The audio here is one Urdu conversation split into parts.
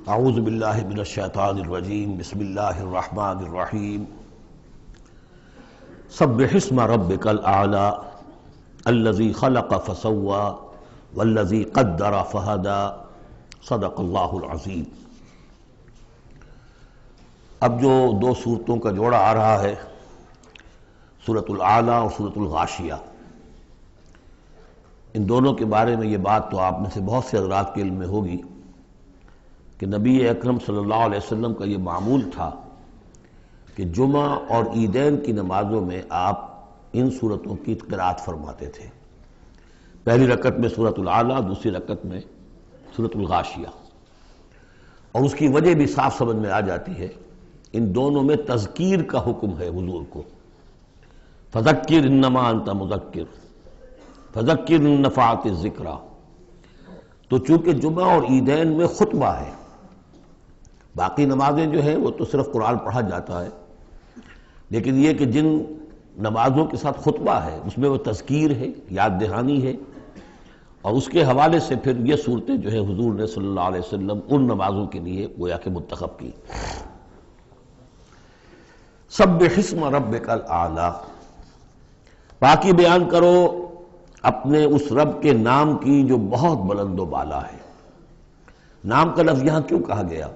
اعوذ باللہ من الشیطان الرجیم بسم اللہ الرحمن الرحیم سبح اسم ربک الاعلی الذی خلق فسوی والذی قدر فہدی صدق اللہ العظیم۔ اب جو دو صورتوں کا جوڑا آ رہا ہے، سورۃ الاعلی اور سورۃ الغاشیہ، ان دونوں کے بارے میں یہ بات تو آپ میں سے بہت سے حضرات کے علم میں ہوگی کہ نبی اکرم صلی اللہ علیہ وسلم کا یہ معمول تھا کہ جمعہ اور عیدین کی نمازوں میں آپ ان صورتوں کی قرأت فرماتے تھے، پہلی رکعت میں سورۃ الاعلی، دوسری رکعت میں سورۃ الغاشیہ۔ اور اس کی وجہ بھی صاف سمجھ میں آ جاتی ہے، ان دونوں میں تذکیر کا حکم ہے حضور کو، فذکر انما انت مذکر فذکر ان نفعت الذکریٰ۔ تو چونکہ جمعہ اور عیدین میں خطبہ ہے، باقی نمازیں جو ہیں وہ تو صرف قرآن پڑھا جاتا ہے، لیکن یہ کہ جن نمازوں کے ساتھ خطبہ ہے اس میں وہ تذکیر ہے، یاد دہانی ہے، اور اس کے حوالے سے پھر یہ صورتیں جو ہے حضور نے صلی اللہ علیہ وسلم ان نمازوں کے لیے گویا کہ منتخب کی۔ سبح اسم ربک الاعلی، پاکی بیان کرو اپنے اس رب کے نام کی جو بہت بلند و بالا ہے۔ نام کا لفظ یہاں کیوں کہا گیا؟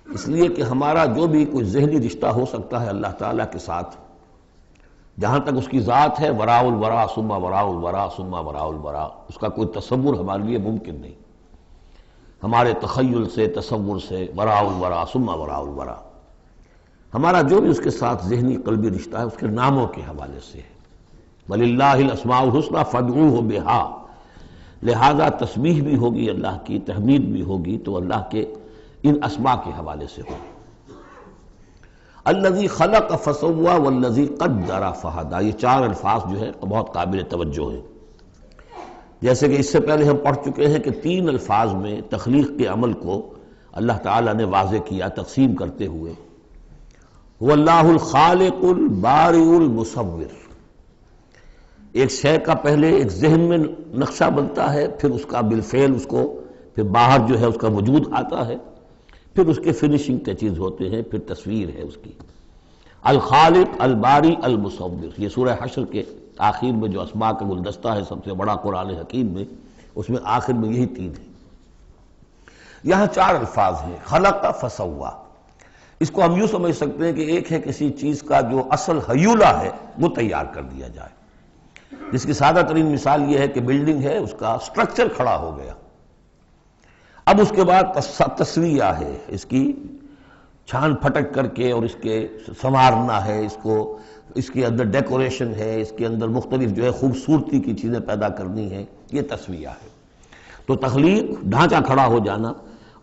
اس لیے کہ ہمارا جو بھی کوئی ذہنی رشتہ ہو سکتا ہے اللہ تعالیٰ کے ساتھ، جہاں تک اس کی ذات ہے، وراء الورا ثم وراء الورا ثم وراء الورا، اس کا کوئی تصور ہمارے لیے ممکن نہیں، ہمارے تخیل سے، تصور سے، وراء الورا ثم وراء الورا، ہمارا جو بھی اس کے ساتھ ذہنی قلبی رشتہ ہے اس کے ناموں کے حوالے سے ہے۔ وَلِلَّهِ الْأَسْمَاءُ الْحُسْنَىٰ فَادْعُوهُ بِهَا، لہذا تسبیح بھی ہوگی اللہ کی، تحمید بھی ہوگی تو اللہ کے ان اسماء کے حوالے سے ہو۔ الذی خلق فسوی والذی قدر فہدی، یہ چار الفاظ جو ہے بہت قابل توجہ ہیں۔ جیسے کہ اس سے پہلے ہم پڑھ چکے ہیں کہ تین الفاظ میں تخلیق کے عمل کو اللہ تعالیٰ نے واضح کیا تقسیم کرتے ہوئے، هو اللہ الخالق البارئ المصور۔ ایک شے کا پہلے ایک ذہن میں نقشہ بنتا ہے، پھر اس کا بالفعل اس کو پھر باہر جو ہے اس کا وجود آتا ہے، پھر اس کے فنشنگ ٹچز ہوتے ہیں، پھر تصویر ہے اس کی۔ الخالق الباری المصور، یہ سورہ حشر کے آخر میں جو اسماء کا گلدستہ ہے سب سے بڑا قرآن حکیم میں، اس میں آخر میں یہی تین ہیں۔ یہاں چار الفاظ ہیں، خلق فسوا۔ اس کو ہم یوں سمجھ سکتے ہیں کہ ایک ہے کسی چیز کا جو اصل حیولہ ہے وہ تیار کر دیا جائے، جس کی سادہ ترین مثال یہ ہے کہ بلڈنگ ہے، اس کا سٹرکچر کھڑا ہو گیا، اب اس کے بعد تسویہ ہے، اس کی چھان پھٹک کر کے اور اس کے سنوارنا ہے، اس کو، اس کے اندر ڈیکوریشن ہے، اس کے اندر مختلف جو ہے خوبصورتی کی چیزیں پیدا کرنی ہیں، یہ تسویہ ہے۔ تو تخلیق ڈھانچہ کھڑا ہو جانا،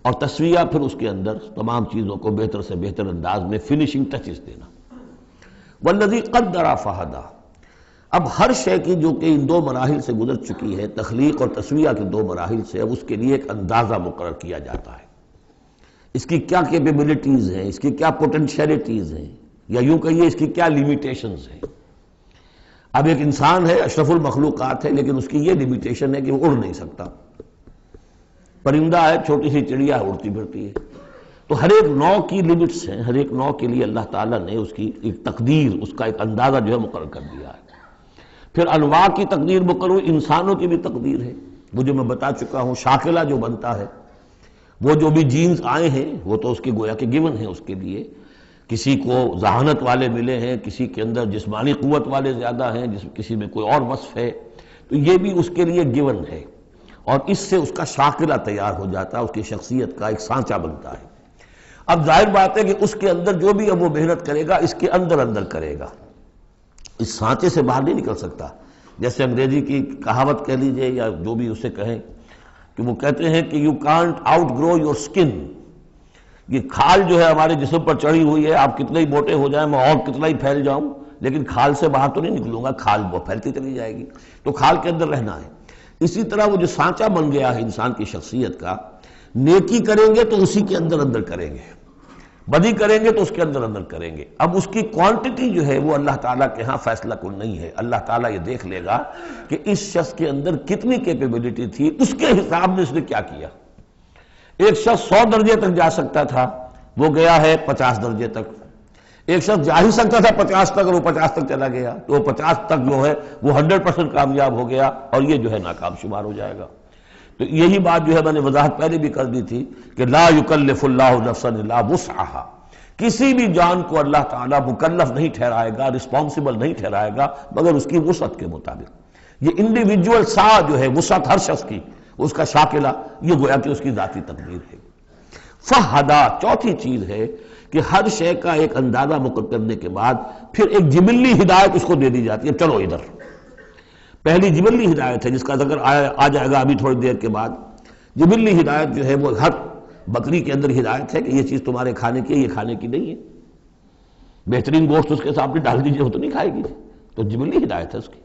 اور تسویہ پھر اس کے اندر تمام چیزوں کو بہتر سے بہتر انداز میں فنشنگ ٹچز دینا۔ والذی قدر فہدی، اب ہر شے کی جو کہ ان دو مراحل سے گزر چکی ہے، تخلیق اور تسویہ کے دو مراحل سے، اب اس کے لیے ایک اندازہ مقرر کیا جاتا ہے، اس کی کیا کیپیبلٹیز ہیں، اس کی کیا پوٹینشیلٹیز ہیں، یا یوں کہیے اس کی کیا لیمیٹیشنز ہیں۔ اب ایک انسان ہے، اشرف المخلوقات ہے، لیکن اس کی یہ لیمیٹیشن ہے کہ وہ اڑ نہیں سکتا۔ پرندہ ہے، چھوٹی سی چڑیا ہے، اڑتی پھرتی ہے۔ تو ہر ایک نوع کی لیمٹس ہیں، ہر ایک نوع کے لیے اللہ تعالیٰ نے اس کی ایک تقدیر، اس کا ایک اندازہ جو ہے مقرر کر دیا ہے۔ پھر انواع کی تقدیر مقرر ہوئی، انسانوں کی بھی تقدیر ہے، وہ جو میں بتا چکا ہوں، شاکلہ جو بنتا ہے، وہ جو بھی جینز آئے ہیں وہ تو اس کی گویا کہ گیون ہیں اس کے لیے، کسی کو ذہانت والے ملے ہیں، کسی کے اندر جسمانی قوت والے زیادہ ہیں، کسی میں کوئی اور وصف ہے، تو یہ بھی اس کے لیے گیون ہے، اور اس سے اس کا شاکلہ تیار ہو جاتا ہے، اس کی شخصیت کا ایک سانچہ بنتا ہے۔ اب ظاہر بات ہے کہ اس کے اندر جو بھی اب وہ محنت کرے گا اس کے اندر اندر کرے گا، اس سانچے سے باہر نہیں نکل سکتا۔ جیسے انگریزی کی کہاوت کہہ لیجئے یا جو بھی اسے کہیں، کہ وہ کہتے ہیں کہ you can't outgrow your skin, یہ کھال جو ہے ہمارے جسم پر چڑھی ہوئی ہے، آپ کتنے ہی موٹے ہو جائیں، میں اور کتنا ہی پھیل جاؤں، لیکن کھال سے باہر تو نہیں نکلوں گا، کھال وہ پھیلتی چلی جائے گی، تو کھال کے اندر رہنا ہے۔ اسی طرح وہ جو سانچہ بن گیا ہے انسان کی شخصیت کا، نیکی کریں گے تو اسی کے اندر اندر کریں گے، بدی کریں گے تو اس کے اندر اندر کریں گے۔ اب اس کی کوانٹٹی جو ہے وہ اللہ تعالیٰ کے ہاں فیصلہ کن نہیں ہے، اللہ تعالیٰ یہ دیکھ لے گا کہ اس شخص کے اندر کتنی کیپیبلٹی تھی، اس کے حساب میں اس نے کیا کیا۔ ایک شخص 100 درجے تک جا سکتا تھا، وہ گیا ہے 50 درجے تک۔ ایک شخص جا ہی سکتا تھا 50 تک اور وہ 50 تک چلا گیا، تو وہ 50 تک جو ہے وہ 100% کامیاب ہو گیا، اور یہ جو ہے ناکام شمار ہو جائے گا۔ تو یہی بات جو ہے میں نے وضاحت پہلے بھی کر دی تھی کہ لا یکلف اللہ نفسا الا وسعها، کسی بھی جان کو اللہ تعالیٰ مکلف نہیں ٹھہرائے گا، رسپانسبل نہیں ٹھہرائے گا مگر اس کی وسعت کے مطابق۔ یہ انڈیویجول سا جو ہے وسعت ہر شخص کی، اس کا شاکلہ، یہ گویا کہ اس کی ذاتی تقدیر ہے۔ فہدا، چوتھی چیز ہے کہ ہر شے کا ایک اندازہ مقرر کرنے کے بعد پھر ایک جبلی ہدایت اس کو دے دی جاتی ہے، چلو ادھر۔ پہلی جبلی ہدایت ہے جس کا ذکر آ جائے گا ابھی تھوڑی دیر کے بعد۔ جبلی ہدایت جو ہے وہ ہر بکری کے اندر ہدایت ہے کہ یہ چیز تمہارے کھانے کی ہے، یہ کھانے کی نہیں ہے۔ بہترین گوشت اس کے سامنے ڈال دیجئے، وہ تو نہیں کھائے گی، تو جبلی ہدایت ہے اس کی۔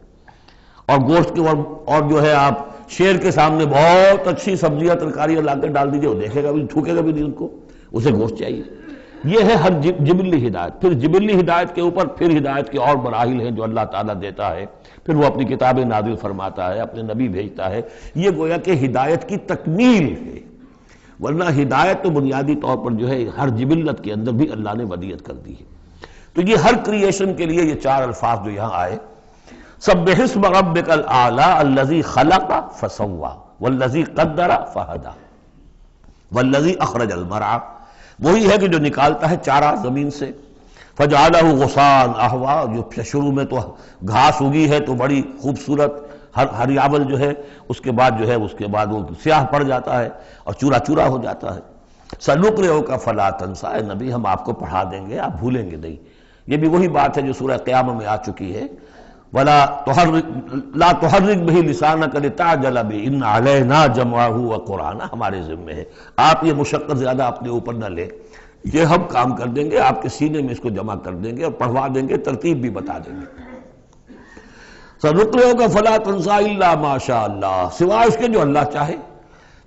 اور گوشت کے اور جو ہے آپ شیر کے سامنے بہت اچھی سبزیاں ترکاریاں لا کے ڈال دیجئے، وہ دیکھے گا بھی، تھوکے گا بھی نہیں ان کو، اسے گوشت چاہیے۔ یہ ہے ہر جبلی ہدایت۔ پھر جبلی ہدایت کے اوپر پھر ہدایت کے اور مراحل ہیں جو اللہ تعالیٰ دیتا ہے، پھر وہ اپنی کتابیں نازل فرماتا ہے، اپنے نبی بھیجتا ہے۔ یہ گویا کہ ہدایت کی تکمیل ہے، ورنہ ہدایت تو بنیادی طور پر جو ہے ہر جبلت کے اندر بھی اللہ نے ودیت کر دی ہے۔ تو یہ ہر کریشن کے لیے یہ 4 الفاظ جو یہاں آئے، سبح اسم ربک الاعلی الذی خلق فسوی والذی قدر فہدی والذی اخرج المرعی، وہی ہے کہ جو نکالتا ہے چارہ زمین سے، فجعلہ غثاء احوا، جو شروع میں تو گھاس اگی ہے تو بڑی خوبصورت ہریابل جو ہے، اس کے بعد وہ سیاہ پڑ جاتا ہے اور چورا چورا ہو جاتا ہے۔ سنقرئک فلا تنسیٰ، اے نبی ہم آپ کو پڑھا دیں گے، آپ بھولیں گے نہیں۔ یہ بھی وہی بات ہے جو سورہ قیامہ میں آ چکی ہے، لا تحرک بہ لسانک لتعجل بہ ان علینا جمعہ وقرآنہ، ہمارے ذمہ ہے، آپ یہ مشقت زیادہ اپنے اوپر نہ لیں، یہ ہم کام کر دیں گے، آپ کے سینے میں اس کو جمع کر دیں گے اور پڑھوا دیں گے، ترتیب بھی بتا دیں گے۔ سنقرئک فلا تنسیٰ الا ما شاء اللہ، سوائے اس کے جو اللہ چاہے۔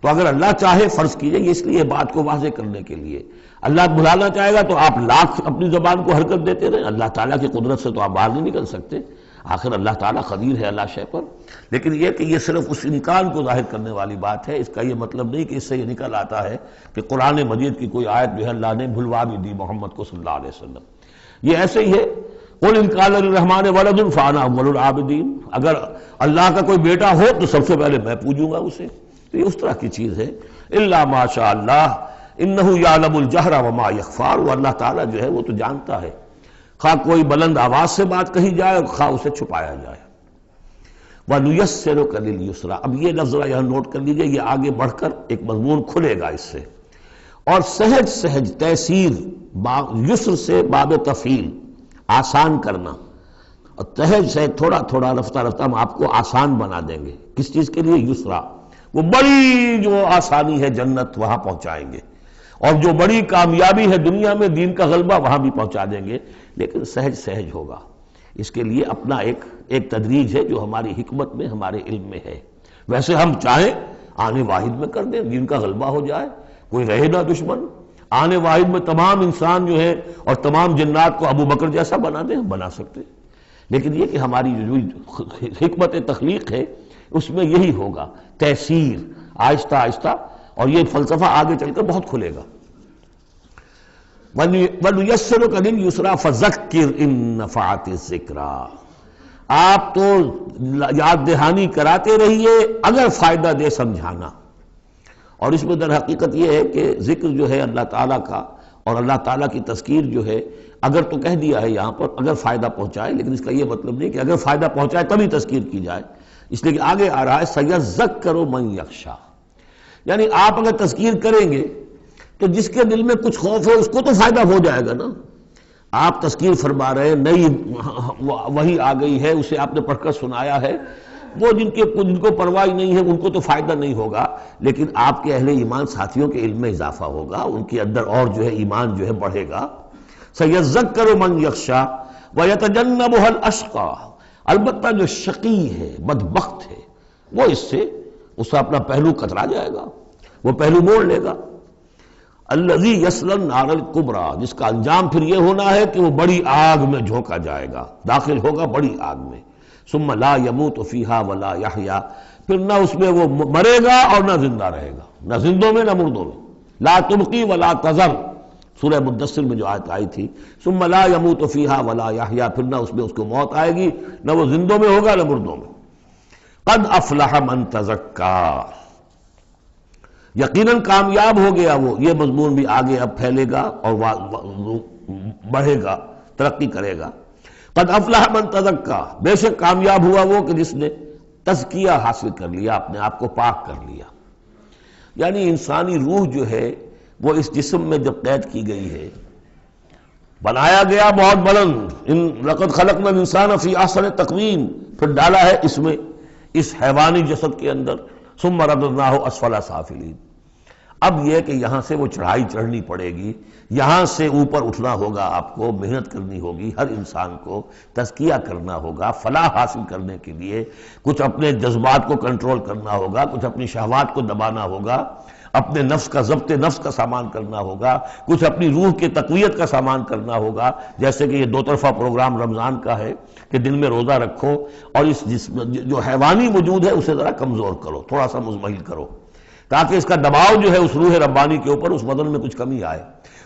تو اگر اللہ چاہے، فرض کیجئے یہ اس لیے بات کو واضح کرنے کے لیے، اللہ بھلانا چاہے گا تو آپ لاکھ اپنی زبان کو حرکت دیتے رہیں، اللہ تعالیٰ کی قدرت سے تو آپ باہر نہیں نکل سکتے، آخر اللہ تعالیٰ قدیر ہے اللہ شے پر۔ لیکن یہ کہ یہ صرف اس امکان کو ظاہر کرنے والی بات ہے، اس کا یہ مطلب نہیں کہ اس سے یہ نکل آتا ہے کہ قرآن مجید کی کوئی آیت جو ہے اللہ نے بھلوا بھی دی محمد کو صلی اللہ علیہ وسلم۔ یہ ایسے ہی ہے، قل ان کان للرحمن ولد فانا اول العابدین، اگر اللہ کا کوئی بیٹا ہو تو سب سے پہلے میں پوجوں گا اسے۔ تو یہ اس طرح کی چیز ہے، الا ما شاء اللہ انہ یعلم الجہر وما یخفی، وہ اللہ تعالیٰ جو ہے وہ تو جانتا ہے، خواہ کوئی بلند آواز سے بات کہی جائے اور خواہ اسے چھپایا جائے۔ وَنُيَسِّرُكَ لِلْيُسْرَىٰ، اب یہ لفظ یہاں نوٹ کر لیجئے، یہ آگے بڑھ کر ایک مضمون کھلے گا اس سے، اور سہج سہج تیسیر، یسر سے باب تفعیل، آسان کرنا، اور سہج سہج تھوڑا تھوڑا رفتہ رفتہ ہم آپ کو آسان بنا دیں گے۔ کس چیز کے لیے؟ یسرا، وہ بڑی جو آسانی ہے جنت وہاں پہنچائیں گے، اور جو بڑی کامیابی ہے دنیا میں دین کا غلبہ وہاں بھی پہنچا دیں گے، لیکن سہج سہج ہوگا۔ اس کے لیے اپنا ایک تدریج ہے جو ہماری حکمت میں، ہمارے علم میں ہے۔ ویسے ہم چاہیں آنے واحد میں کر دیں، دین کا غلبہ ہو جائے، کوئی رہے نہ دشمن، آنے واحد میں تمام انسان جو ہے اور تمام جنات کو ابو بکر جیسا بنا دیں، ہم بنا سکتے ہیں۔ لیکن یہ کہ ہماری جو حکمت تخلیق ہے اس میں یہی ہوگا، تیسیر، آہستہ آہستہ، اور یہ فلسفہ آگے چل کر بہت کھلے گا۔ وَنُيَسِّرُكَ لِلْيُسْرَىٰ فَذَكِّرْ إِن نَّفَعَتِ الذِّكْرَىٰ، آپ تو یاد دہانی کراتے رہیے اگر فائدہ دے سمجھانا۔ اور اس میں در حقیقت یہ ہے کہ ذکر جو ہے اللہ تعالیٰ کا اور اللہ تعالیٰ کی تذکیر جو ہے، اگر تو کہہ دیا ہے یہاں پر اگر فائدہ پہنچائے، لیکن اس کا یہ مطلب نہیں کہ اگر فائدہ پہنچائے تبھی تذکیر کی جائے، اس لیے کہ آگے آ رہا ہے سَيَذَّكَّرُ مَن يَخْشَىٰ، یعنی آپ اگر تذکیر کریں گے تو جس کے دل میں کچھ خوف ہے اس کو تو فائدہ ہو جائے گا نا۔ آپ تذکیر فرما رہے ہیں، نئی وحی آ گئی ہے، اسے آپ نے پڑھ کر سنایا ہے، وہ جن کو پرواہ نہیں ہے ان کو تو فائدہ نہیں ہوگا، لیکن آپ کے اہل ایمان ساتھیوں کے علم میں اضافہ ہوگا، ان کے اندر اور جو ہے ایمان جو ہے بڑھے گا۔ سَيَذَّكَّرُ مَن يَخْشَىٰ وَيَتَجَنَّبُهَا الْأَشْقَىٰ، البتہ جو شقی ہے، بدبخت ہے، وہ اس سے اپنا پہلو کترا جائے گا، وہ پہلو موڑ لے گا۔ الذی یصلی النار الکبریٰ، جس کا انجام پھر یہ ہونا ہے کہ وہ بڑی آگ میں جھونکا جائے گا، داخل ہوگا بڑی آگ میں۔ ثم لا یموت فیہا ولا یحییٰ، پھر نہ اس میں وہ مرے گا اور نہ زندہ رہے گا، نہ زندوں میں نہ مردوں میں۔ لا تبقی ولا تذر، سورہ مدثر میں جو آیت آئی تھی، ثم لا يموت فیہا ولا یحییٰ، پھر نہ اس میں اس کو موت آئے گی، نہ وہ زندوں میں ہوگا نہ مردوں میں۔ قد افلح من تزکا، یقیناً کامیاب ہو گیا وہ، یہ مضمون بھی آگے اب پھیلے گا اور بڑھے گا، ترقی کرے گا۔ قد افلح من تزکا، بے شک کامیاب ہوا وہ کہ جس نے تزکیہ حاصل کر لیا، اپنے آپ کو پاک کر لیا۔ یعنی انسانی روح جو ہے وہ اس جسم میں جب قید کی گئی ہے، بنایا گیا بہت بلند، لقد خلقنا الانسان فی احسن تقویم، پھر ڈالا ہے اس میں، اس حیوانی جسد کے اندر، ثم رددناہ اسفل سافلین۔ اب یہ کہ یہاں سے وہ چڑھائی چڑھنی پڑے گی، یہاں سے اوپر اٹھنا ہوگا، آپ کو محنت کرنی ہوگی، ہر انسان کو تزکیہ کرنا ہوگا، فلاح حاصل کرنے کے لیے کچھ اپنے جذبات کو کنٹرول کرنا ہوگا، کچھ اپنی شہوات کو دبانا ہوگا، اپنے نفس کا ضبط نفس کا سامان کرنا ہوگا، کچھ اپنی روح کی تقویت کا سامان کرنا ہوگا، جیسے کہ یہ دو طرفہ پروگرام رمضان کا ہے کہ دن میں روزہ رکھو اور اس جو حیوانی وجود ہے اسے ذرا کمزور کرو، تھوڑا سا مزمحل کرو، تاکہ اس کا دباؤ جو ہے اس روح ربانی کے اوپر، اس بدن میں کچھ کمی آئے۔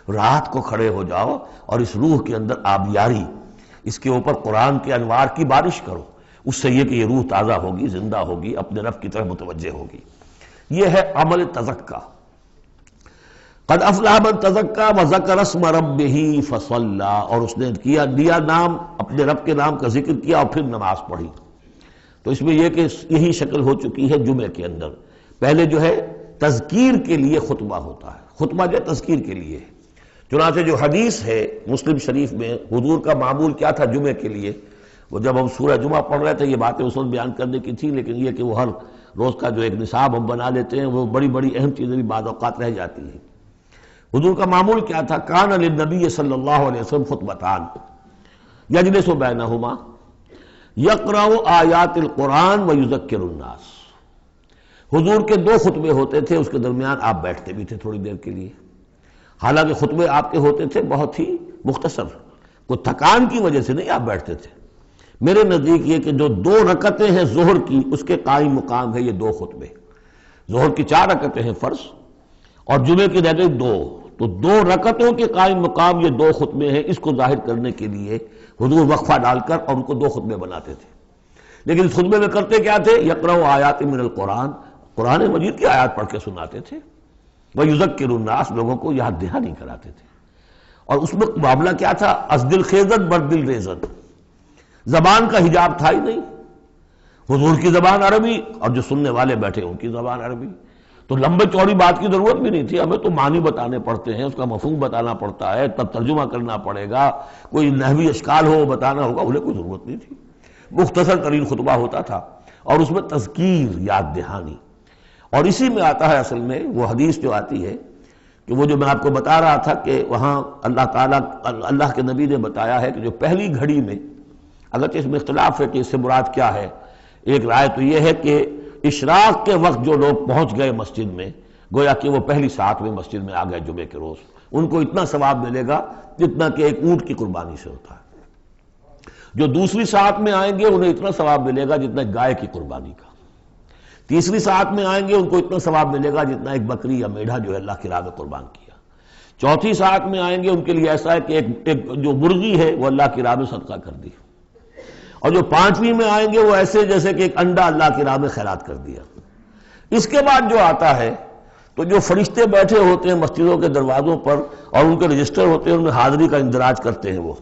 رات کو کھڑے ہو جاؤ اور اس روح کے اندر آبیاری، اس کے اوپر قرآن کے انوار کی بارش کرو، اس سے یہ کہ یہ روح تازہ ہوگی، زندہ ہوگی، اپنے رب کی طرف متوجہ ہوگی۔ یہ ہے عمل تزکا۔ قد افلح من تزکا وذکر اسم ربہ فصلی، اور اس نے دیا نام، اپنے رب کے نام کا ذکر کیا اور پھر نماز پڑھی۔ تو اس میں یہ کہ یہی شکل ہو چکی ہے جمعے کے اندر۔ پہلے جو ہے تذکیر کے لیے خطبہ ہوتا ہے، خطبہ جو ہے تذکیر کے لیے ہے۔ چنانچہ جو حدیث ہے مسلم شریف میں، حضور کا معمول کیا تھا جمعے کے لیے، وہ جب ہم سورہ جمعہ پڑھ رہے تھے یہ باتیں اس وقت بیان کرنے کی تھی، لیکن یہ کہ وہ ہر روز کا جو ایک نصاب ہم بنا لیتے ہیں، وہ بڑی بڑی اہم چیزیں بھی بعض اوقات رہ جاتی ہیں۔ حضور کا معمول کیا تھا؟ کان للنبی صلی اللہ علیہ وسلم خطبتان یجلس بینہما یقرأ آیات القرآن ویذکر الناس۔ حضور کے دو خطبے ہوتے تھے، اس کے درمیان آپ بیٹھتے بھی تھے تھوڑی دیر کے لیے، حالانکہ خطبے آپ کے ہوتے تھے بہت ہی مختصر، کوئی تھکان کی وجہ سے نہیں آپ بیٹھتے تھے۔ میرے نزدیک یہ کہ جو 2 رکعتیں ہیں ظہر کی، اس کے قائم مقام ہے یہ 2 خطبے۔ ظہر کی 4 رکعتیں ہیں فرض، اور جمعے کی رہ گئی 2، تو 2 رکعتوں کے قائم مقام یہ 2 خطبے ہیں۔ اس کو ظاہر کرنے کے لیے حضور وقفہ ڈال کر اور ان کو 2 خطبے بناتے تھے۔ لیکن اس خطبے میں کرتے کیا تھے؟ یقرأ آیات من القرآن، قرآن مجید کی آیات پڑھ کے سناتے تھے، ویذکر الناس، لوگوں کو یاد دہانی کراتے تھے۔ اور اس میں معاملہ کیا تھا؟ از دل خیزت بر دل ریزت، زبان کا حجاب تھا ہی نہیں، حضور کی زبان عربی اور جو سننے والے بیٹھے ان کی زبان عربی، تو لمبے چوڑی بات کی ضرورت بھی نہیں تھی، ہمیں تو معنی بتانے پڑتے ہیں، اس کا مفہوم بتانا پڑتا ہے، تب ترجمہ کرنا پڑے گا، کوئی نحوی اشکال ہو بتانا ہوگا، انہیں کوئی ضرورت نہیں تھی، مختصر ترین خطبہ ہوتا تھا، اور اس میں تذکیر، یاد دہانی۔ اور اسی میں آتا ہے اصل میں وہ حدیث جو آتی ہے کہ وہ جو میں آپ کو بتا رہا تھا کہ وہاں اللہ تعالیٰ، اللہ کے نبی نے بتایا ہے کہ جو پہلی گھڑی میں، اگرچہ اس میں اختلاف ہے کہ اس سے مراد کیا ہے، ایک رائے تو یہ ہے کہ اشراق کے وقت جو لوگ پہنچ گئے مسجد میں، گویا کہ وہ پہلی ساعت میں مسجد میں آ گئے جمعے کے روز، ان کو اتنا ثواب ملے گا جتنا کہ ایک اونٹ کی قربانی سے ہوتا ہے۔ جو دوسری ساعت میں آئیں گے انہیں اتنا ثواب ملے گا جتنا گائے کی قربانی کا، تیسری ساعت میں آئیں گے ان کو اتنا ثواب ملے گا جتنا ایک بکری یا میڑھا جو ہے اللہ کی راہ میں قربان کیا، چوتھی ساعت میں آئیں گے ان کے لیے ایسا ہے کہ ایک جو مرغی ہے وہ اللہ کی راہ میں صدقہ کر دی، اور جو 5ویں میں آئیں گے وہ ایسے جیسے کہ ایک انڈا اللہ کی راہ میں خیرات کر دیا۔ اس کے بعد جو آتا ہے تو جو فرشتے بیٹھے ہوتے ہیں مسجدوں کے دروازوں پر اور ان کے رجسٹر ہوتے ہیں، ان میں حاضری کا اندراج کرتے ہیں وہ۔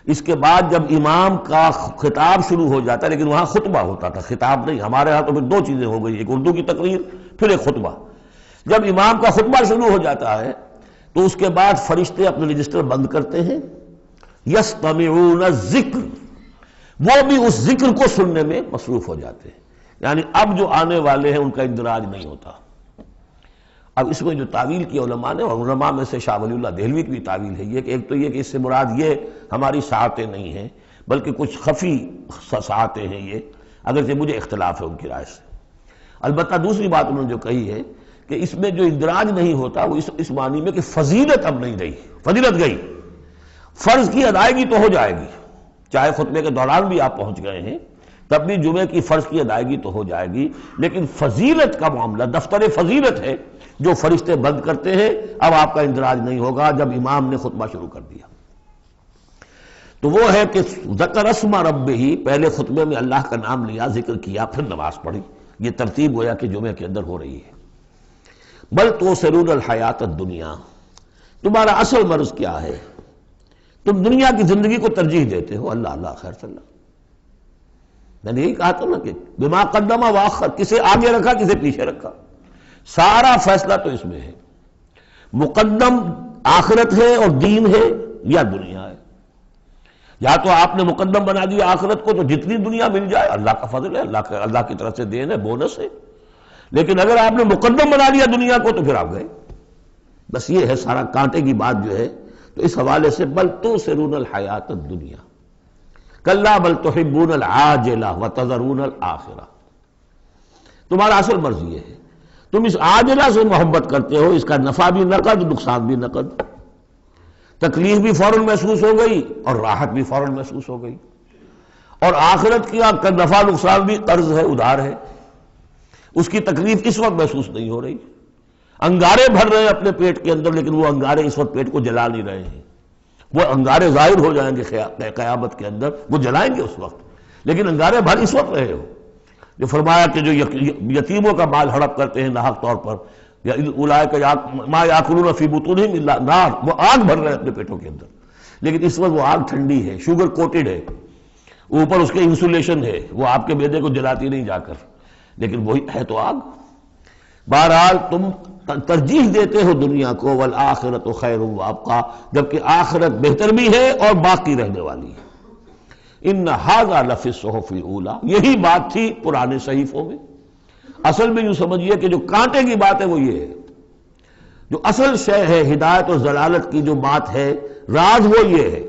اس کے بعد جب امام کا خطاب شروع ہو جاتا ہے، لیکن وہاں خطبہ ہوتا تھا، خطاب نہیں، ہمارے ہاں تو پھر 2 چیزیں ہو گئی، ایک اردو کی تقریر پھر ایک خطبہ۔ جب امام کا خطبہ شروع ہو جاتا ہے تو اس کے بعد فرشتے اپنے رجسٹر بند کرتے ہیں، یستمعون الذکر، وہ بھی اس ذکر کو سننے میں مصروف ہو جاتے ہیں، یعنی اب جو آنے والے ہیں ان کا اندراج نہیں ہوتا۔ اب اس میں جو تعویل کی علماء نے، اور علماء میں سے شاہ ولی اللہ دہلوی کی بھی تعویل ہے یہ کہ ایک تو یہ کہ اس سے مراد یہ ہماری ساعتیں نہیں ہیں بلکہ کچھ خفی ساعتیں ہیں، یہ اگرچہ مجھے اختلاف ہے ان کی رائے سے۔ البتہ دوسری بات انہوں نے جو کہی ہے کہ اس میں جو اندراج نہیں ہوتا وہ اس معنی میں کہ فضیلت اب نہیں رہی، فضیلت گئی، فرض کی ادائیگی تو ہو جائے گی، چاہے خطبے کے دوران بھی آپ پہنچ گئے ہیں، تب بھی جمعے کی فرض کی ادائیگی تو ہو جائے گی، لیکن فضیلت کا معاملہ دفتر فضیلت ہے جو فرشتے بند کرتے ہیں، اب آپ کا اندراج نہیں ہوگا جب امام نے خطبہ شروع کر دیا۔ تو وہ ہے کہ ذکر اسم ربہ، پہلے خطبے میں اللہ کا نام لیا، ذکر کیا، پھر نماز پڑھی۔ یہ ترتیب گویا کہ جمعے کے اندر ہو رہی ہے۔ بل تؤثرون الحیات الدنیا، تمہارا اصل مرض کیا ہے؟ تم دنیا کی زندگی کو ترجیح دیتے ہو۔ اللہ اللہ خیر صلی اللہ، میں نے یہی کہا تھا نا کہ بما قدم واخر، کسے آگے رکھا کسے پیچھے رکھا، سارا فیصلہ تو اس میں ہے۔ مقدم آخرت ہے اور دین ہے یا دنیا ہے؟ یا تو آپ نے مقدم بنا دیا آخرت کو تو جتنی دنیا مل جائے اللہ کا فضل ہے، اللہ کی طرف سے دین ہے، بونس ہے، لیکن اگر آپ نے مقدم بنا لیا دنیا کو تو پھر آپ گئے۔ بس یہ ہے سارا کانٹے کی بات جو ہے۔ تو اس حوالے سے بل تؤثرون الحیات الدنیا کلا بل تحبون العاجلہ وتذرون الآخرہ، تمہارا اصل مرض یہ ہے، تم اس عاجلہ سے محبت کرتے ہو، اس کا نفع بھی نقد نقصان بھی نقد، تکلیف بھی فوراً محسوس ہو گئی اور راحت بھی فوراً محسوس ہو گئی، اور آخرت کا نفع نقصان بھی قرض ہے، ادھار ہے، اس کی تکلیف اس وقت محسوس نہیں ہو رہی۔ انگارے بھر رہے ہیں اپنے پیٹ کے اندر، لیکن وہ انگارے اس وقت پیٹ کو جلا نہیں رہے ہیں، وہ انگارے ظاہر ہو جائیں گے قیامت کے اندر، وہ جلائیں گے اس وقت، لیکن انگارے بھر اس وقت رہے ہو۔ جو فرمایا کہ جو یتیموں کا مال ہڑپ کرتے ہیں ناحق طور پر، یا اولئک ما یاکلون فی بطونہم الا النار، وہ آگ بھر رہے ہیں اپنے پیٹوں کے اندر، لیکن اس وقت وہ آگ ٹھنڈی ہے، شوگر کوٹڈ ہے، اوپر اس کے انسولیشن ہے، وہ آپ کے معدے کو جلاتی نہیں جا کر، لیکن وہی ہے تو آگ۔ بہرحال تم ترجیح دیتے ہو دنیا کو، والآخرۃ خیر وابقیٰ، جبکہ آخرت بہتر بھی ہے اور باقی رہنے والی ہے۔ ان ھذا لفی الصحف الاولی، یہی بات تھی پرانے صحیفوں میں۔ اصل میں یوں سمجھیے کہ جو کانٹے کی بات ہے وہ یہ ہے، جو اصل شے ہے ہدایت اور ضلالت کی جو بات ہے، راز وہ یہ ہے،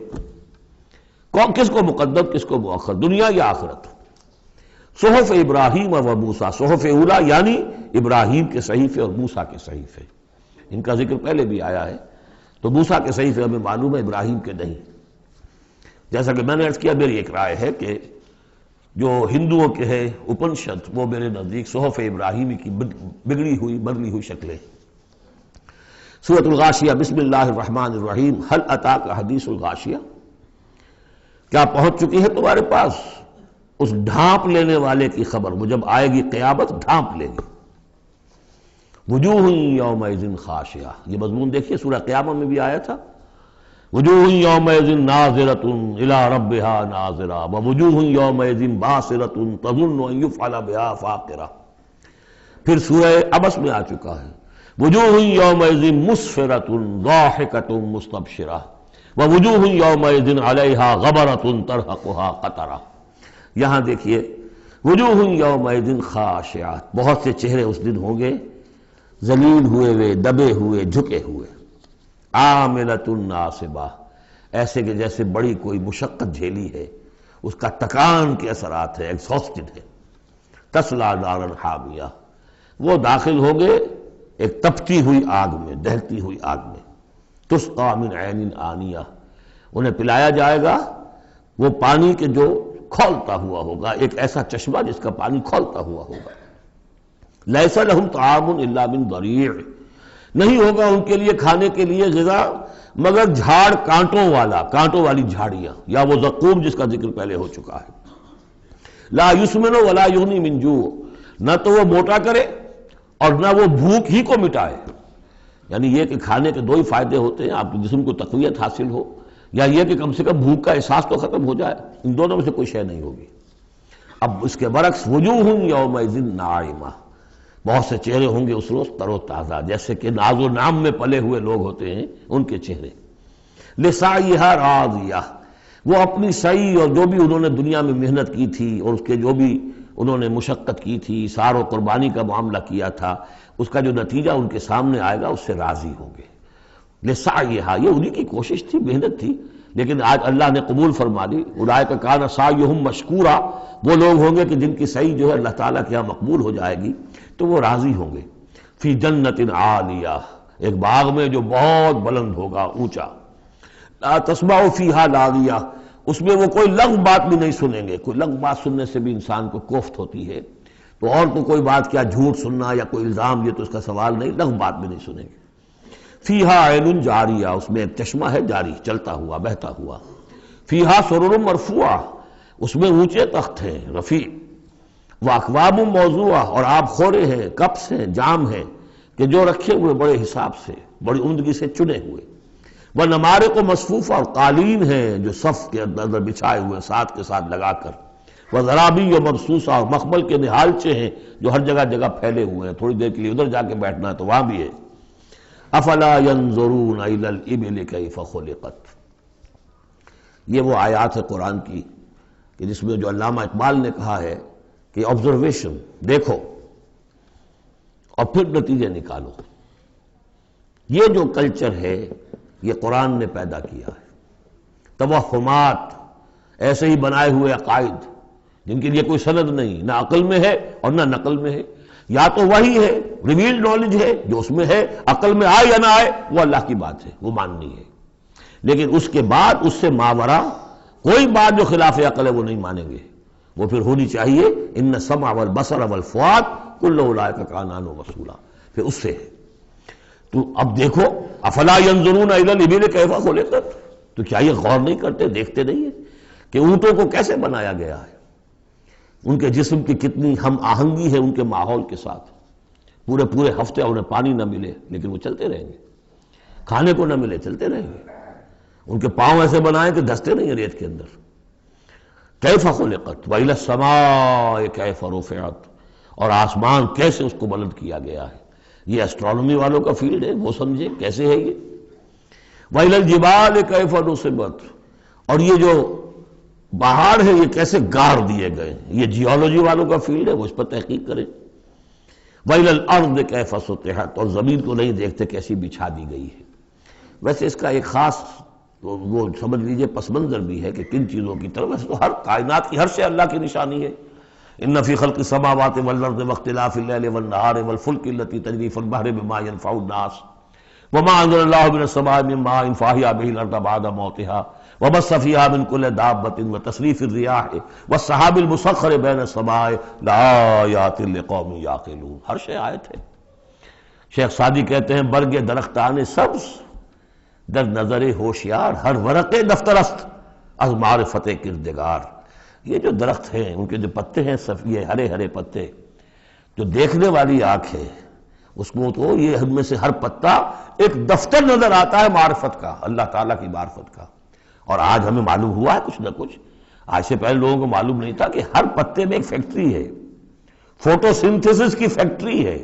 کس کو مقدم کس کو مؤخر، دنیا یا آخرت۔ صحف ابراہیم و موسیٰ، صحف اولی یعنی ابراہیم کے صحیفے اور موسیٰ کے صحیفے، ان کا ذکر پہلے بھی آیا ہے۔ تو موسیٰ کے صحیفے ہمیں معلوم ہے، ابراہیم کے نہیں۔ جیسا کہ میں نے عرض کیا، میری ایک رائے ہے کہ جو ہندوؤں کے ہے اپنشد، وہ میرے نزدیک صحف ابراہیمی کی بگڑی ہوئی بدلی ہوئی شکلیں۔ سورۃ الغاشیہ، بسم اللہ الرحمن الرحیم، هل اتاک حدیث الغاشیہ، کیا پہنچ چکی ہے تمہارے پاس اس ڈھانپ لینے والے کی خبر؟ وہ جب آئے گی قیامت ڈھانپ لے گی۔ وجوہ یومئذ خاشعہ، یہ مضمون دیکھیے سورہ قیامہ میں بھی آیا تھا، وجوہ یومئذ ناظرۃ الی ربہا ناظرہ ووجوہ یومئذ باسرۃ تظن ان یفعل بہا فاقرہ۔ پھر سورہ عبس میں آ چکا ہے، وجوہ یومئذ مسفرۃ ضاحکۃ مستبشرہ ووجوہ یومئذ علیہا غبرۃ ترہقہا قطرہ۔ یہاں دیکھیے وجوہ یومئذ خاشعات، بہت سے چہرے اس دن ہوں گے ذلیل ہوئے ہوئے، دبے ہوئے، جھکے ہوئے، عاملۃ ناصبہ، ایسے کہ جیسے بڑی کوئی مشقت جھیلی ہے، اس کا تکان کے اثرات ہے، ایگزاسٹڈ ہے۔ تصلیٰ نارا حامیہ، وہ داخل ہوں گے ایک تپتی ہوئی آگ میں، دہتی ہوئی آگ میں۔ تسقیٰ من عین آنیہ، انہیں پلایا جائے گا وہ پانی کے جو کھولتا ہوا ہوگا، ایک ایسا چشمہ جس کا پانی کھولتا ہوا ہوگا۔ لیس لہم طعام الا من ضریع، نہیں ہوگا ان کے لیے کھانے کے لیے غذا مگر جھاڑ کانٹوں والا، کانٹوں والی جھاڑیاں، یا وہ زقوم جس کا ذکر پہلے ہو چکا ہے۔ لا یسمن ولا یغنی من جوع، نہ تو وہ موٹا کرے اور نہ وہ بھوک ہی کو مٹائے۔ یعنی یہ کہ کھانے کے دو ہی فائدے ہوتے ہیں، آپ کے جسم کو تقویت حاصل ہو، یا یہ کہ کم سے کم بھوک کا احساس تو ختم ہو جائے، ان دونوں میں سے کوئی شے نہیں ہوگی۔ اب اس کے برعکس وجوہ یومئذ ناعمہ، بہت سے چہرے ہوں گے اس روز تر و تازہ، جیسے کہ ناز و نام میں پلے ہوئے لوگ ہوتے ہیں ان کے چہرے۔ لسعیہا راضیہ، وہ اپنی سعی اور جو بھی انہوں نے دنیا میں محنت کی تھی اور اس کے جو بھی انہوں نے مشقت کی تھی، سار و قربانی کا معاملہ کیا تھا، اس کا جو نتیجہ ان کے سامنے آئے گا اس سے راضی ہوں گے۔ لسعیہا، یہ انہی کی کوشش تھی، محنت تھی، لیکن آج اللہ نے قبول فرما لی۔ اولئک کان سعیہم مشکورا، وہ لوگ ہوں گے کہ جن کی سعی جو ہے اللہ تعالیٰ کے یہاں مقبول ہو جائے گی تو وہ راضی ہوں گے۔ فی جنت عالیہ، ایک باغ میں جو بہت بلند ہوگا، اونچا۔ لا تسمع فیہا لاغیہ، اس میں وہ کوئی لغو بات بھی نہیں سنیں گے. کوئی لغو بات سننے سے بھی انسان کو کوفت ہوتی ہے، تو اور تو کوئی بات کیا جھوٹ سننا یا کوئی الزام، یہ تو اس کا سوال نہیں. لغو بات بھی نہیں سنیں گے. فیہا عین جاریہ، اس میں ایک چشمہ ہے جاری، چلتا ہوا بہتا ہوا. فیہا سرر مرفوعہ، اس میں اونچے تخت ہیں رفیع. واکواب موضوعہ، اور آب خورے ہیں، کپس ہیں، جام ہیں کہ جو رکھے ہوئے بڑے حساب سے، بڑی عمدگی سے چنے ہوئے. وہ نمارق و مصفوفہ، اور قالین ہیں جو صف کے اندر بچھائے ہوئے ساتھ کے ساتھ لگا کر. وہ ذرابی و مبسوسہ، اور مخمل کے نہالچے ہیں جو ہر جگہ جگہ پھیلے ہوئے ہیں، تھوڑی دیر کے لیے ادھر جا کے بیٹھنا ہے تو وہاں بھی ہے. افلا ينظرون الى الابل كيف خلقت. یہ وہ آیات ہے قرآن کی کہ جس میں جو علامہ اقبال نے کہا ہے کہ آبزرویشن، دیکھو اور پھر نتیجے نکالو. یہ جو کلچر ہے یہ قرآن نے پیدا کیا ہے. توہمات، ایسے ہی بنائے ہوئے عقائد جن کے لیے کوئی سند نہیں، نہ عقل میں ہے اور نہ نقل میں ہے. یا تو وہی ہے، ریویلڈ نالج ہے جو اس میں ہے، عقل میں آئے یا نہ آئے وہ اللہ کی بات ہے، وہ ماننی ہے. لیکن اس کے بعد اس سے ماورا کوئی بات جو خلاف عقل ہے وہ نہیں مانیں گے. وہ پھر ہونی چاہیے ان السمع والبصر والفؤاد کل اولئک کان عنہ مسئولا، پھر اس سے ہے. تو اب دیکھو افلا ينظرون الى الابل كيف خلقت، تو کیا یہ غور نہیں کرتے، دیکھتے نہیں ہیں کہ اونٹوں کو کیسے بنایا گیا ہے، ان کے جسم کی کتنی ہم آہنگی ہے ان کے ماحول کے ساتھ. پورے پورے ہفتے انہیں پانی نہ ملے لیکن وہ چلتے رہیں گے، کھانے کو نہ ملے چلتے رہیں گے. ان کے پاؤں ایسے بنائے کہ دھستے نہیں ہیں ریت کے اندر. کیف خلقت وإلی السماء کیف رفعت، اور آسمان کیسے اس کو بلند کیا گیا ہے. یہ اسٹرانومی والوں کا فیلڈ ہے، وہ سمجھے کیسے ہے یہ. وإلی الجبال کیف نصبت، اور یہ جو پہاڑ ہے یہ کیسے گاڑ دیے گئے، یہ جیولوجی والوں کا فیلڈ ہے، وہ اس پر تحقیق کریں. وإلی الأرض کیف سطحت، اور زمین کو نہیں دیکھتے کیسی بچھا دی گئی ہے. ویسے اس کا ایک خاص وہ سمجھ لیجئے پس منظر بھی ہے کہ کن چیزوں کی طرف. ویسے تو ہر کائنات کی ہر شے اللہ کی نشانی ہے. ان فی خلق السماوات والارض واختلاف اللیل والنہار والفلک التي تجری فی البحر بما ينفع الناس وما انزل الله من السماء من ماء فاحیا به الارض بعد موتها وبث فيها من كل دابة وتصريف الرياح والسحاب المسخر بين السماء لآیات لقوم یعقلون. ہر شے آیت ہے. شیخ سعدی کہتے ہیں برگ درختان سبز در نظر ہوشیار، ہر ورق دفترست از معرفت کردگار. یہ جو درخت ہیں ان کے جو پتے ہیں یہ ہرے ہرے پتے، جو دیکھنے والی آنکھ ہے اس کو تو یہ ان میں سے ہر پتا ایک دفتر نظر آتا ہے معرفت کا، اللہ تعالیٰ کی معرفت کا. اور آج ہمیں معلوم ہوا ہے کچھ نہ کچھ. آج سے پہلے لوگوں کو معلوم نہیں تھا کہ ہر پتے میں ایک فیکٹری ہے، فوٹو سنتھسس کی فیکٹری ہے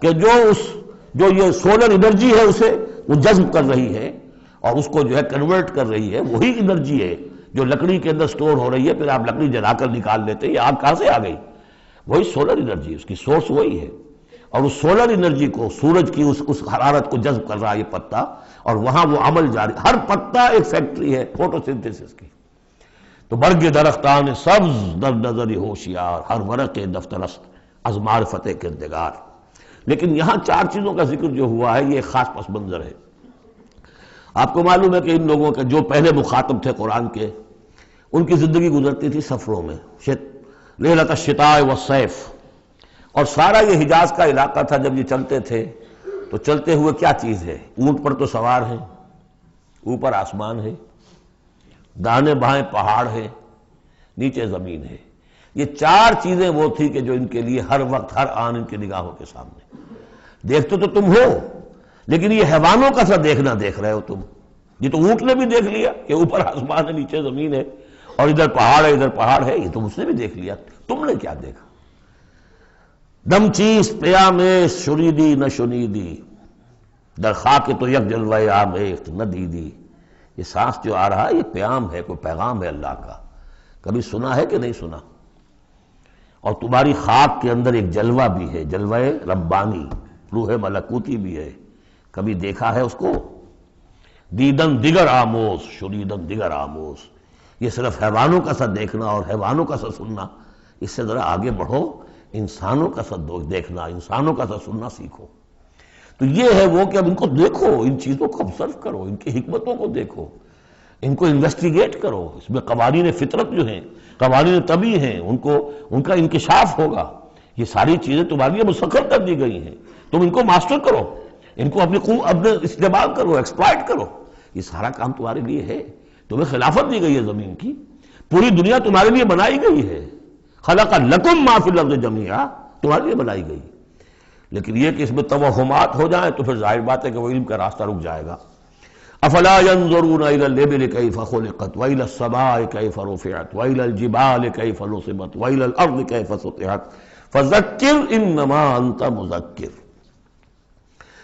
کہ جو یہ سولر انرجی ہے اسے وہ جذب کر رہی ہے اور اس کو جو ہے کنورٹ کر رہی ہے. وہی انرجی ہے جو لکڑی کے اندر سٹور ہو رہی ہے، پھر آپ لکڑی جلا کر نکال لیتے ہیں. یہ آگ کہاں سے آ گئی؟ وہی سولر انرجی، اس کی سورس وہی ہے. اور اس سولر انرجی کو، سورج کی اس حرارت کو جذب کر رہا ہے یہ پتا، اور وہاں وہ عمل جاری. ہر پتا ایک فیکٹری ہے فوٹو سنتھسس کی. تو برگ درختان سبز در نظر ہوشیار، ہر ورق دفترست از معرفت کردگار. لیکن یہاں چار چیزوں کا ذکر جو ہوا ہے یہ ایک خاص پس منظر ہے. آپ کو معلوم ہے کہ ان لوگوں کے جو پہلے مخاطب تھے قرآن کے، ان کی زندگی گزرتی تھی سفروں میں، لیلۃ الشتاء والصیف. اور سارا یہ حجاز کا علاقہ تھا جب یہ چلتے تھے تو چلتے ہوئے کیا چیز ہے؟ اونٹ پر تو سوار ہیں، اوپر آسمان ہے، دانے بائیں پہاڑ ہے، نیچے زمین ہے. یہ چار چیزیں وہ تھی کہ جو ان کے لیے ہر وقت ہر آن ان کی نگاہوں کے سامنے. دیکھتے تو تم ہو لیکن یہ حیوانوں کا سا دیکھنا دیکھ رہے ہو تم. یہ تو اونٹ نے بھی دیکھ لیا کہ اوپر آسمان ہے نیچے زمین ہے اور ادھر پہاڑ ہے ادھر پہاڑ ہے، یہ تو اس نے بھی دیکھ لیا. تم نے کیا دیکھا؟ دم چیز پیامِ شریدی نہ شنیدی در خاک تو یک جلوہ آمیخت نہ دیدی. یہ سانس جو آ رہا ہے یہ پیام ہے، کوئی پیغام ہے اللہ کا. کبھی سنا ہے کہ نہیں سنا؟ اور تمہاری خاک کے اندر ایک جلوہ بھی ہے، جلوہ ربانی، روح ملکوتی بھی ہے. کبھی دیکھا ہے اس کو؟ دیدن دیگر آموز شریدن دیگر آموز. یہ صرف حیوانوں کا سا دیکھنا اور حیوانوں کا سا سننا. اس سے ذرا آگے بڑھو، انسانوں کا سا دیکھنا، انسانوں کا سا سننا سیکھو. تو یہ ہے وہ کہ اب ان کو دیکھو، ان چیزوں کو آبزرو کرو، ان کی حکمتوں کو دیکھو. ان کو انویسٹیگیٹ کرو، اس میں قوانین فطرت جو ہیں، قوانین طبی ہیں، ان کا انکشاف ہوگا. یہ ساری چیزیں تمہارے لیے مسخر کر دی گئی ہیں، تم ان کو ماسٹر کرو، ان کو اپنے استعمال کرو، ایکسپلائٹ کرو. یہ سارا کام تمہارے لیے ہے. تمہیں خلافت دی گئی ہے زمین کی، پوری دنیا تمہارے لیے بنائی گئی ہے. خلق لکم ما فی الارض جمیعا، تمہارے لیے بنائی گئی. لیکن یہ کہ اس میں توہمات ہو جائیں تو پھر ظاہر بات ہے کہ وہ علم کا راستہ رک جائے گا. افلا ينظرون الى الابل كيف خلقت والى السماء كيف رفعت والى الجبال كيف نصبت والى الارض كيف سطحت فذكر انما انت مذکر.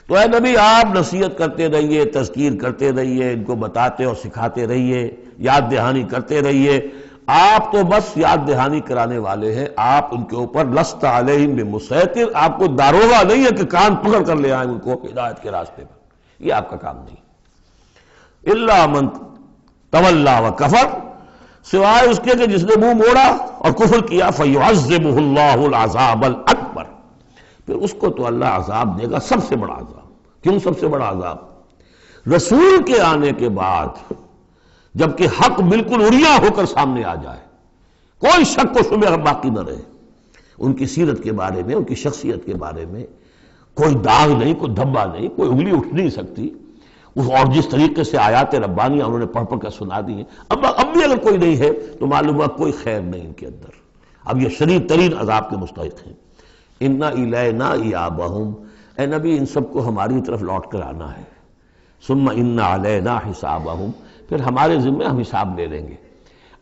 تو اے نبی آپ نصیحت کرتے رہیے، تذکیر کرتے رہیے، ان کو بتاتے اور سکھاتے رہیے، یاد دہانی کرتے رہیے. آپ تو بس یاد دہانی کرانے والے ہیں، آپ ان کے اوپر لست علیہم بمسیطر، آپ کو داروغہ نہیں ہے کہ کان پکڑ کر لے آئیں ان کو ہدایت کے راستے پر. یہ آپ کا کام نہیں. الا من تولا وکفر، سوائے اس کے کہ جس نے منہ موڑا اور کفر کیا، فیعذبہ اللہ العذاب الاکبر، پھر اس کو تو اللہ عذاب دے گا، سب سے بڑا عذاب. کیوں سب سے بڑا عذاب؟ رسول کے آنے کے بعد جبکہ حق بالکل عریاں ہو کر سامنے آ جائے، کوئی شک و شبہ باقی نہ رہے، ان کی سیرت کے بارے میں، ان کی شخصیت کے بارے میں کوئی داغ نہیں، کوئی دھبا نہیں، کوئی انگلی اٹھ نہیں سکتی. اور جس طریقے سے آیات ربانیہ انہوں نے پڑھ پڑھ کر سنا دی ہیں، اب بھی اگر کوئی نہیں ہے تو معلوم ہوا کوئی خیر نہیں ان کے اندر. اب یہ شدید ترین عذاب کے مستحق ہیں. انا الینا ایابہم، اے نبی ان سب کو ہماری طرف لوٹ کر آنا ہے. ثم ان علینا حسابہم، پھر ہمارے ذمہ ہم حساب لے لیں گے.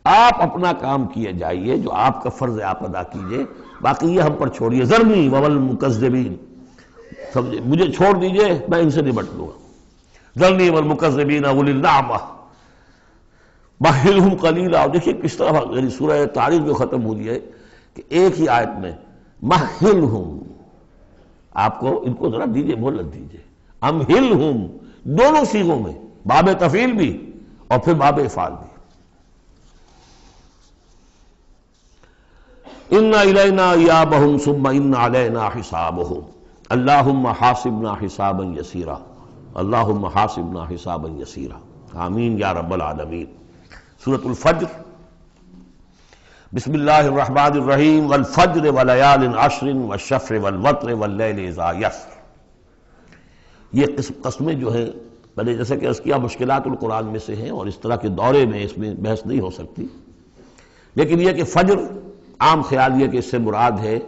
آپ اپنا کام کیے جائیے، جو آپ کا فرض ہے آپ ادا کیجئے، باقی یہ ہم پر چھوڑیے. ذرنی والمکذبین، سمجھے، مجھے چھوڑ دیجئے، میں ان سے نمٹ لوں گا. ذرنی والمکذبین اولی النعمہ مہلہم قلیلا. اور دیکھیے کس طرح یعنی سورہ تاریخ جو ختم ہوئی ہے کہ ایک ہی آیت میں مہلہم، آپ کو ان کو ذرا دیجئے، مہلت دیجئے. امہلہم، دونوں صیغوں میں، باب تفعیل بھی اور پھر باب افعال بھی. ان الینا ایابہم ثم ان علینا حسابہم اللہم حاسبنا حسابا یسیرا اللہم حاسبنا حسابا یسیرا. آمین یا رب العالمین. سورۃ الفجر. بسم اللہ الرحمن الرحیم. والفجر ولیال عشر والشفع والوتر واللیل اذا یسر. یہ قسمیں جو ہیں، پہلے جیسے کہ اس کی مشکلات القرآن میں سے ہیں اور اس طرح کے دورے میں اس میں بحث نہیں ہو سکتی، لیکن یہ کہ فجر، عام خیال یہ کہ اس سے مراد ہے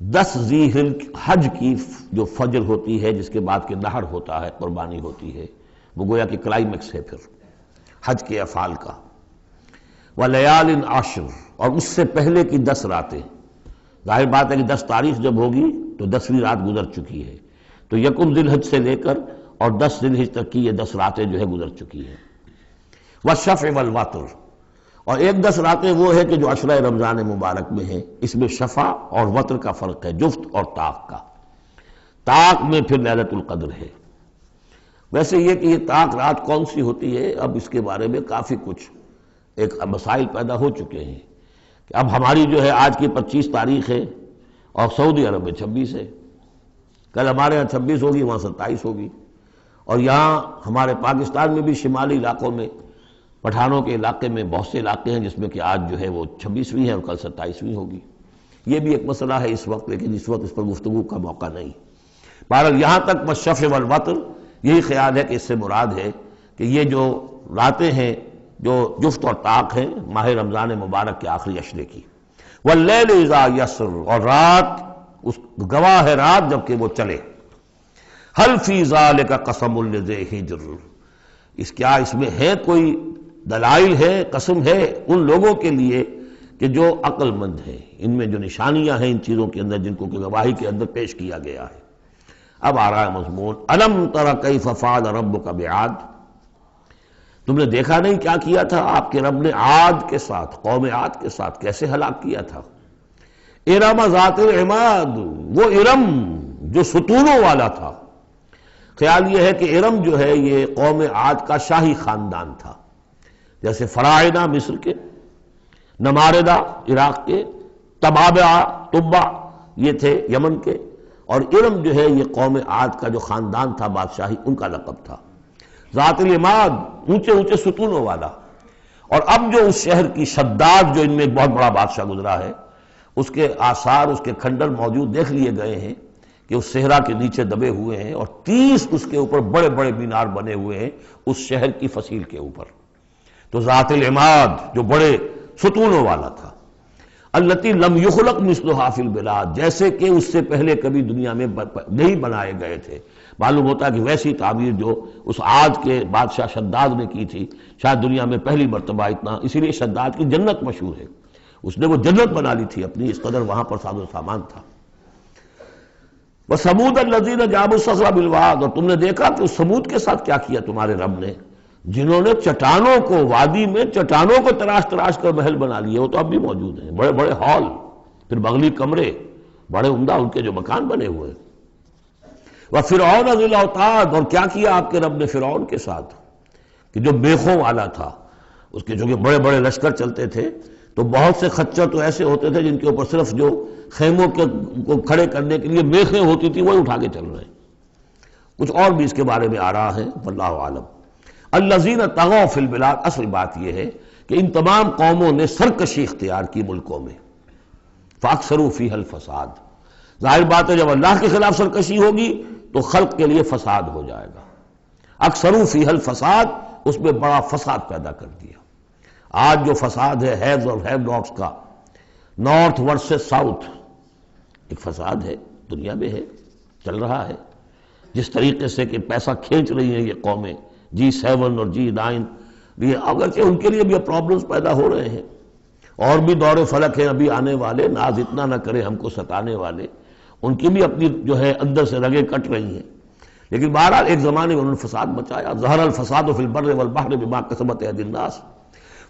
10 ذی الحج کی جو فجر ہوتی ہے، جس کے بعد کہ نہر ہوتا ہے، قربانی ہوتی ہے، وہ گویا کہ کلائمیکس ہے پھر حج کے افعال کا. ولیال عشر، اور اس سے پہلے کی 10 راتیں. ظاہر بات ہے کہ 10 تاریخ جب ہوگی تو 10ویں رات گزر چکی ہے، تو یکم ذی الحج سے لے کر اور 10 ذی الحج تک کی یہ 10 راتیں جو ہے گزر چکی ہیں. والشفع والوتر، اور ایک 10 راتیں وہ ہے کہ جو عشرہ رمضان مبارک میں ہیں، اس میں شفع اور وتر کا فرق ہے، جفت اور طاق کا. طاق میں پھر لیلۃ القدر ہے. ویسے یہ کہ یہ طاق رات کون سی ہوتی ہے، اب اس کے بارے میں کافی کچھ ایک مسائل پیدا ہو چکے ہیں. کہ اب ہماری جو ہے آج کی 25 تاریخ ہے اور سعودی عرب میں 26 ہے، کل ہمارے ہاں 26 ہوگی، وہاں 27 ہوگی. اور یہاں ہمارے پاکستان میں بھی شمالی علاقوں میں، پٹھانوں کے علاقے میں بہت سے علاقے ہیں جس میں کہ آج جو ہے وہ 26ویں ہے اور کل 27ویں ہوگی. یہ بھی ایک مسئلہ ہے اس وقت، لیکن اس وقت اس پر گفتگو کا موقع نہیں. بہرحال یہاں تک والشفع والوتر، یہی خیال ہے کہ اس سے مراد ہے کہ یہ جو راتیں ہیں جو جفت اور طاق ہیں ماہ رمضان مبارک کے آخری عشرے کی. واللیل اذا یسر، اور رات، اس گواہ ہے رات جبکہ وہ چلے. حل فی ذالک قسم لذی حجر، اس میں ہے کوئی دلائل ہے، قسم ہے ان لوگوں کے لیے کہ جو عقل مند ہیں. ان میں جو نشانیاں ہیں ان چیزوں کے اندر جن کو کہ گواہی کے اندر پیش کیا گیا ہے. اب آ رہا ہے مضمون. الم تر کیف فعل ربک بعاد، تم نے دیکھا نہیں کیا کیا تھا آپ کے رب نے عاد کے ساتھ، قوم عاد کے ساتھ کیسے ہلاک کیا تھا. ارم ذات العماد، وہ ارم جو ستونوں والا تھا. خیال یہ ہے کہ ارم جو ہے یہ قوم عاد کا شاہی خاندان تھا، جیسے فراعنہ مصر کے، نماردہ عراق کے، تبع یہ تھے یمن کے، اور ارم جو ہے یہ قوم عاد کا جو خاندان تھا بادشاہی، ان کا لقب تھا. ذات العماد، اونچے اونچے ستونوں والا۔ اور اب جو اس شہر کی شداد، جو ان میں ایک بہت بڑا بادشاہ گزرا ہے، اس کے آثار، اس کے کھنڈر موجود دیکھ لیے گئے ہیں کہ اس صحرا کے نیچے دبے ہوئے ہیں، اور 30 اس کے اوپر بڑے بڑے مینار بنے ہوئے ہیں اس شہر کی فصیل کے اوپر۔ تو ذات العماد جو بڑے ستونوں والا تھا، التی لم یخلق مثلھا فی البلاد، جیسے کہ اس سے پہلے کبھی دنیا میں نہیں بنائے گئے تھے۔ معلوم ہوتا ہے کہ ویسی تعبیر جو اس عاد کے بادشاہ شداد نے کی تھی، شاید دنیا میں پہلی مرتبہ اتنا، اسی لیے شداد کی جنت مشہور ہے، اس نے وہ جنت بنا لی تھی اپنی، اس قدر وہاں پر ساز و سامان تھا۔ وَثَمُودَ الَّذِينَ جَابُوا الصَّخْرَ بِالْوَادِ، اور تم نے دیکھا کہ اس سمود کے ساتھ کیا کیا تمہارے رب نے، جنہوں نے چٹانوں کو، وادی میں چٹانوں کو تراش تراش کر محل بنا لیے، وہ تو اب بھی موجود ہیں، بڑے بڑے ہال، پھر بغلی کمرے، بڑے عمدہ ان کے جو مکان بنے ہوئے۔ وَفِرْعَوْنَ ذِي الْأَوْتَادِ، اور کیا کیا آپ کے رب نے فرعون کے ساتھ، کہ جو بیخوں والا تھا، اس کے جو کہ بڑے بڑے لشکر چلتے تھے، تو بہت سے خچر تو ایسے ہوتے تھے جن کے اوپر صرف جو خیموں کو کھڑے کرنے کے لیے میخیں ہوتی تھی وہی اٹھا کے چل رہے ہیں۔ کچھ اور بھی اس کے بارے میں آ رہا ہے، واللہ عالم۔ الذین طغوا فی البلاد، اصل بات یہ ہے کہ ان تمام قوموں نے سرکشی اختیار کی ملکوں میں، فاکثروا فیہا الفساد، ظاہر بات ہے جب اللہ کے خلاف سرکشی ہوگی تو خلق کے لیے فساد ہو جائے گا۔ اکثروا فیہا الفساد، اس میں بڑا فساد پیدا کر دیا۔ آج جو فساد ہے ہیوز اور ہیو ناٹس کا، نارتھ ورسز ساؤتھ، ایک فساد ہے، دنیا میں ہے، چل رہا ہے، جس طریقے سے کہ پیسہ کھینچ رہی ہیں یہ قومیں، G7 اور G9، یہ اگرچہ ان کے لیے بھی پرابلمز پیدا ہو رہے ہیں، اور بھی دور فلک ہیں ابھی آنے والے، ناز اتنا نہ کرے ہم کو ستانے والے، ان کی بھی اپنی جو ہے اندر سے رگیں کٹ رہی ہیں، لیکن بہرحال ایک زمانے میں انہوں نے فساد مچایا۔ ظہر الفساد فی البر والبحر بما کسبت ایدی الناس